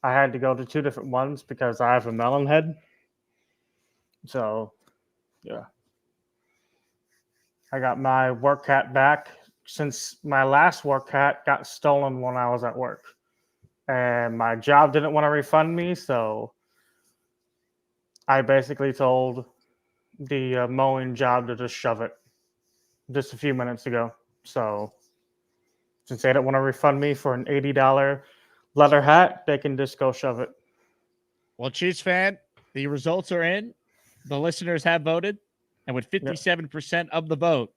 I had to go to 2 different ones because I have a melon head. So, yeah. I got my work hat back since my last work hat got stolen when I was at work. And my job didn't want to refund me, so I basically told the mowing job to just shove it just a few minutes ago. So since they don't want to refund me for an $80 leather hat, they can just go shove it. Well, Chiefs fan, the results are in. The listeners have voted. And with 57% of the vote,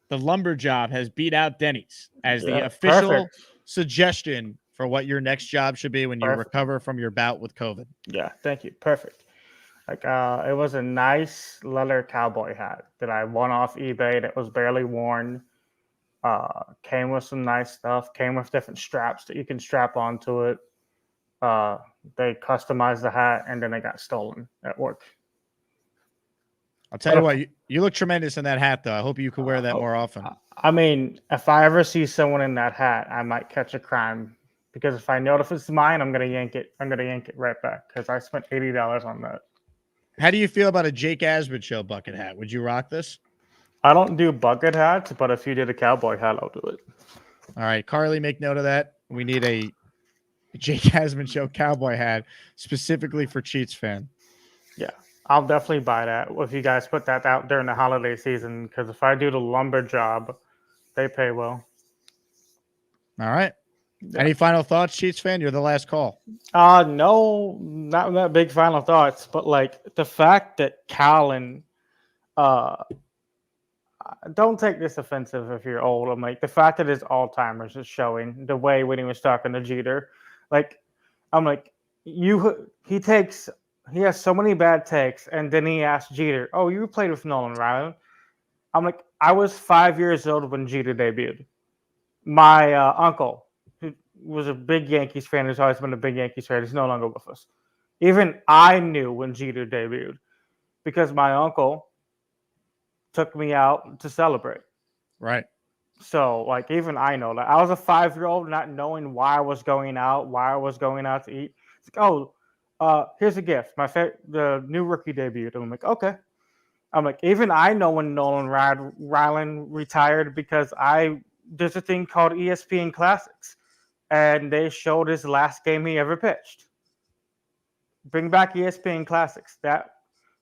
the lumber job has beat out Denny's as the official suggestion for what your next job should be when you recover from your bout with COVID. Yeah, thank you. Perfect. Like it was a nice leather cowboy hat that I won off eBay that was barely worn. Came with some nice stuff, came with different straps that you can strap onto it. They customized the hat and then they got stolen at work. I'll tell you what, you look tremendous in that hat, though. I hope you could wear that more often. I mean, if I ever see someone in that hat, I might catch a crime because if I know if it's mine, I'm gonna yank it. I'm gonna yank it right back because I spent $80 on that. How do you feel about a Jake Asman show bucket hat? Would you rock this? I don't do bucket hats, but if you did a cowboy hat, I'll do it. All right, Carly, make note of that. We need a Jake Asman show cowboy hat specifically for Cheats fan. Yeah, I'll definitely buy that if you guys put that out during the holiday season. Because if I do the lumber job, they pay well. All right. Yeah. Any final thoughts, Cheats fan? You're the last call. No, not that big final thoughts, but like the fact that Colin, don't take this offensive if you're old. I'm like the fact that his Alzheimer's is showing the way when he was talking to Jeter. Like, I'm like, he has so many bad takes, and then he asked Jeter, "Oh, you played with Nolan Ryan?" I'm like, I was 5 years old when Jeter debuted. My uncle, who was a big Yankees fan, who's always been a big Yankees fan, is no longer with us. Even I knew when Jeter debuted because my uncle took me out to celebrate. Right. So, like, even I know that. I was a 5-year-old not knowing why I was going out to eat. It's like, here's a gift. The new rookie debuted. And I'm like, okay. I'm like, even I know when Nolan Ryan retired because there's a thing called ESPN Classics. And they showed his last game he ever pitched. Bring back ESPN Classics.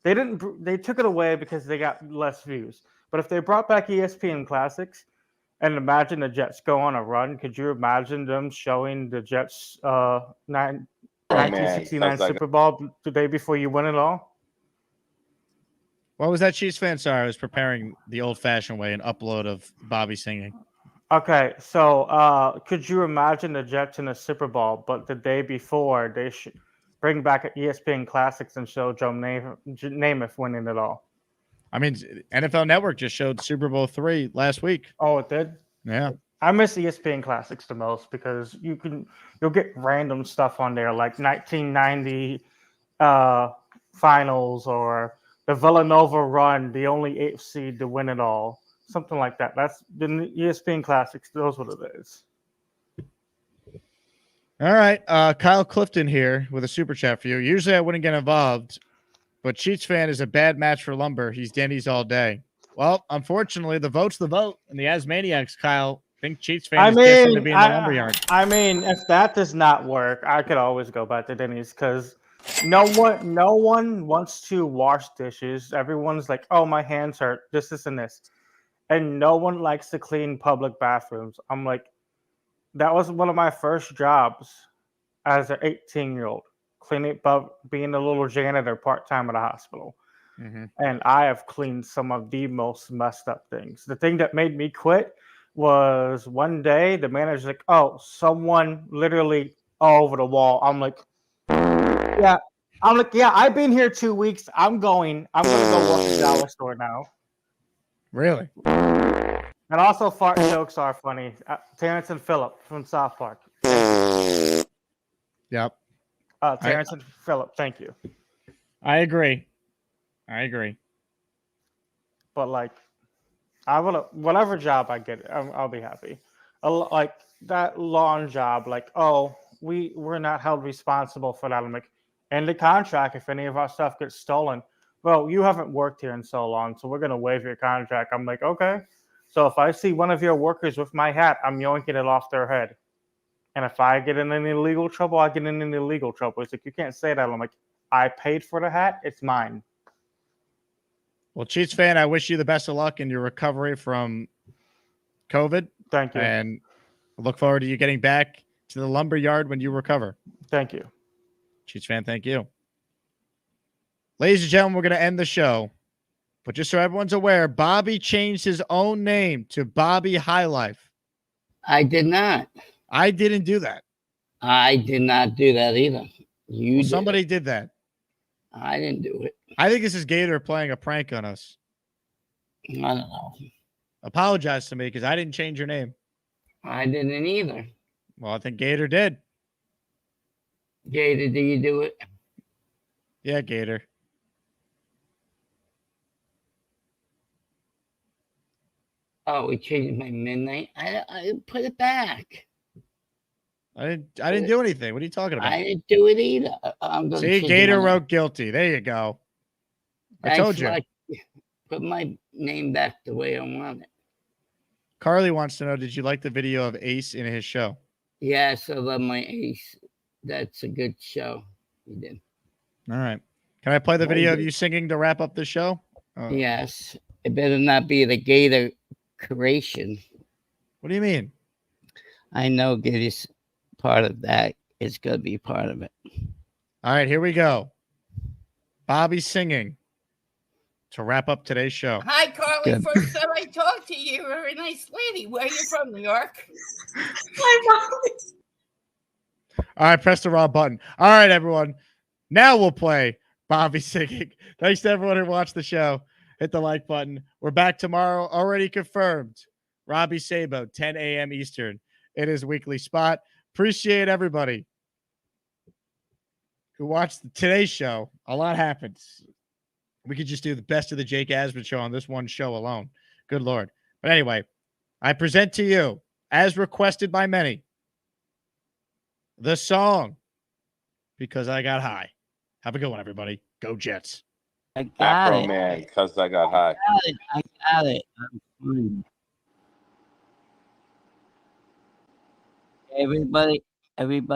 They took it away because they got less views. But if they brought back ESPN Classics and imagine the Jets go on a run, could you imagine them showing the Jets 1969 Super Bowl the day before you win it all? What was that, Chiefs fan? Sorry, I was preparing the old-fashioned way, an upload of Bobby singing. Okay, so could you imagine the Jets in a Super Bowl, but the day before they should bring back ESPN Classics and show Joe Namath winning it all? I mean, NFL Network just showed Super Bowl III last week. Oh, it did? Yeah. I miss ESPN Classics the most because you'll get random stuff on there like 1990 finals or the Villanova run, the only 8th seed to win it all. Something like that. That's the ESPN Classics. Those what it is. All right. Kyle Clifton here with a super chat for you. Usually I wouldn't get involved, but Cheats fan is a bad match for lumber. He's Denny's all day. Well, unfortunately, the vote's the vote, and the Asmaniacs, Kyle, think Cheats fan is destined to be in the lumberyard. I mean, if that does not work, I could always go back to Denny's because no one wants to wash dishes. Everyone's like, "Oh, my hands hurt. This, and this," and no one likes to clean public bathrooms. I'm like, that was one of my first jobs as an 18-year-old, being a little janitor part-time at a hospital. Mm-hmm. And I have cleaned some of the most messed up things. The thing that made me quit was one day the manager's like, "Oh, someone literally all over the wall." I'm like, yeah. I've been here 2 weeks. I'm gonna go work at the dollar store now. Really? And also, fart jokes are funny. Terrence and Phillip from South Park. Yep. Terrence and Phillip, thank you. I agree. But like, I will whatever job I get, I'll be happy. Like that lawn job, like we're not held responsible for that. I'm like, in the contract, if any of our stuff gets stolen, well, you haven't worked here in so long, so we're gonna waive your contract. I'm like, okay. So if I see one of your workers with my hat, I'm yoinking it off their head. And if I get in any legal trouble, I get in any legal trouble. It's like, you can't say that. I'm like, I paid for the hat, it's mine. Well, Chiefs fan, I wish you the best of luck in your recovery from COVID. Thank you. And I look forward to you getting back to the lumber yard when you recover. Thank you. Chiefs fan, thank you. Ladies and gentlemen, we're going to end the show. But just so everyone's aware, Bobby changed his own name to Bobby High Life. I did not. I didn't do that. I did not do that either. Somebody did that. I didn't do it. I think this is Gator playing a prank on us. I don't know. Apologize to me because I didn't change your name. I didn't either. Well, I think Gator did. Gator, do you do it? Yeah, Gator. Oh, we changed my midnight. I put it back. I didn't do anything. What are you talking about? I didn't do it either. See, Gator wrote guilty. There you go. I told you. Put my name back the way I want it. Carly wants to know, did you like the video of Ace in his show? Yes, I love my Ace. That's a good show. You did. All right. Can I play the video of you singing to wrap up the show? Yes. It better not be the Gator creation. What do you mean? I know Gator's part of that. It's going to be part of it. All right, here we go. Bobby singing to wrap up today's show. Hi, Carly. Good. First time I talked to you, you're a nice lady. Where are you from, New York? All right, press the wrong button. All right, everyone. Now we'll play Bobby singing. Thanks to everyone who watched the show. Hit the like button. We're back tomorrow. Already confirmed. Robbie Sabo, 10 a.m. Eastern. It is weekly spot. Appreciate everybody who watched today's show. A lot happens. We could just do the best of the Jake Asman show on this one show alone. Good Lord. But anyway, I present to you, as requested by many, the song, Because I Got High. Have a good one, everybody. Go Jets. I got Afro it. Man, because I got high. I got it. I'm fine. Everybody, mute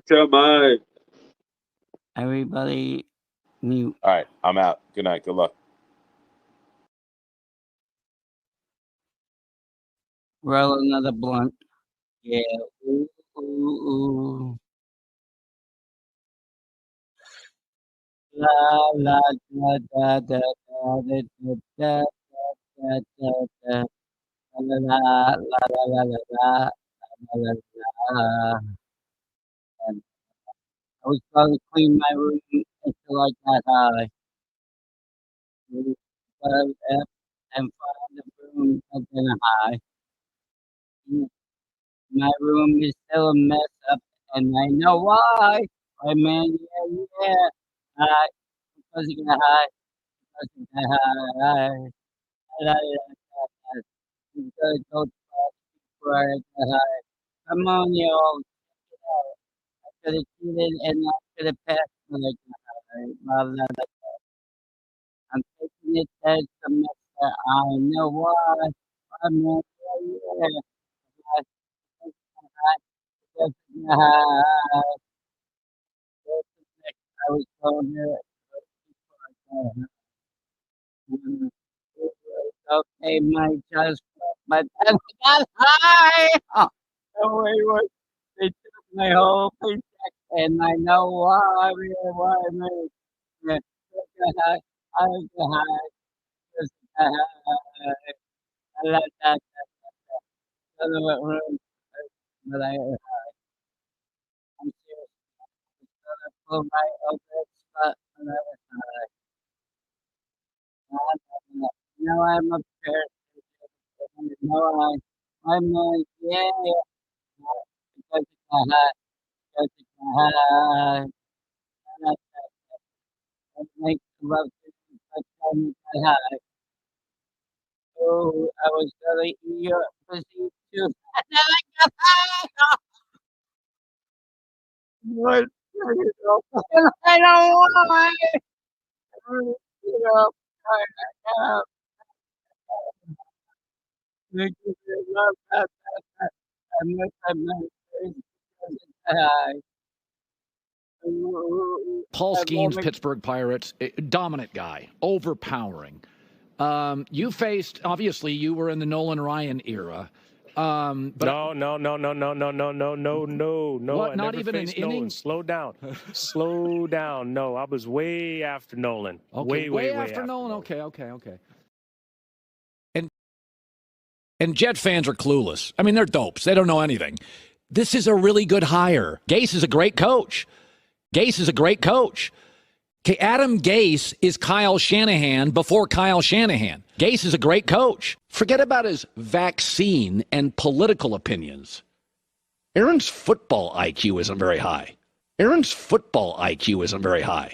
your mic. everybody mute. All right, I'm out. Good night. Good luck. Roll another blunt. Yeah. Ooh, ooh, ooh. La la da da da da da da da da da. La la la la la la la la la. And I was going to clean my room until I got high. And find the room and then high. My room is still a mess up, and I know why. Why, man, yeah. Because you got high. Because you got high. You gotta go to bed before I got high. Come on, y'all. I could have cheated and I could have passed when I got high. Blah, blah, blah. I'm taking it as a semester. I know why. Why, man, yeah. I was going there. Okay, my just, but I got high. Oh, no way, what? They took my whole paycheck, and I know why. Why, man? Yeah, I got high. Just got high. I like that. I don't know what room, but I got high. I'm serious. I'm gonna pull my other spot when I was high. Now I'm a parent. Now I'm like, yeah, because it's high. Because it's high. make love to you, but I'm high. Oh, I was gonna eat your pussy too. And then I got high. What? I don't want it. You know, I make you feel love. I miss my face because it's high. Paul I Skeens, love it. Pittsburgh Pirates, dominant guy, overpowering. You faced, obviously, you were in the Nolan Ryan era. But No. What, I not never even an faced Nolan. inning? Slow down. Slow down. No, I was way after Nolan. Okay, Way after Nolan. Okay. And Jet fans are clueless. I mean, they're dopes. They don't know anything. This is a really good hire. Gase is a great coach. Okay, Adam Gase is Kyle Shanahan before Kyle Shanahan. Gase is a great coach. Forget about his vaccine and political opinions. Aaron's football IQ isn't very high. Aaron's football IQ isn't very high.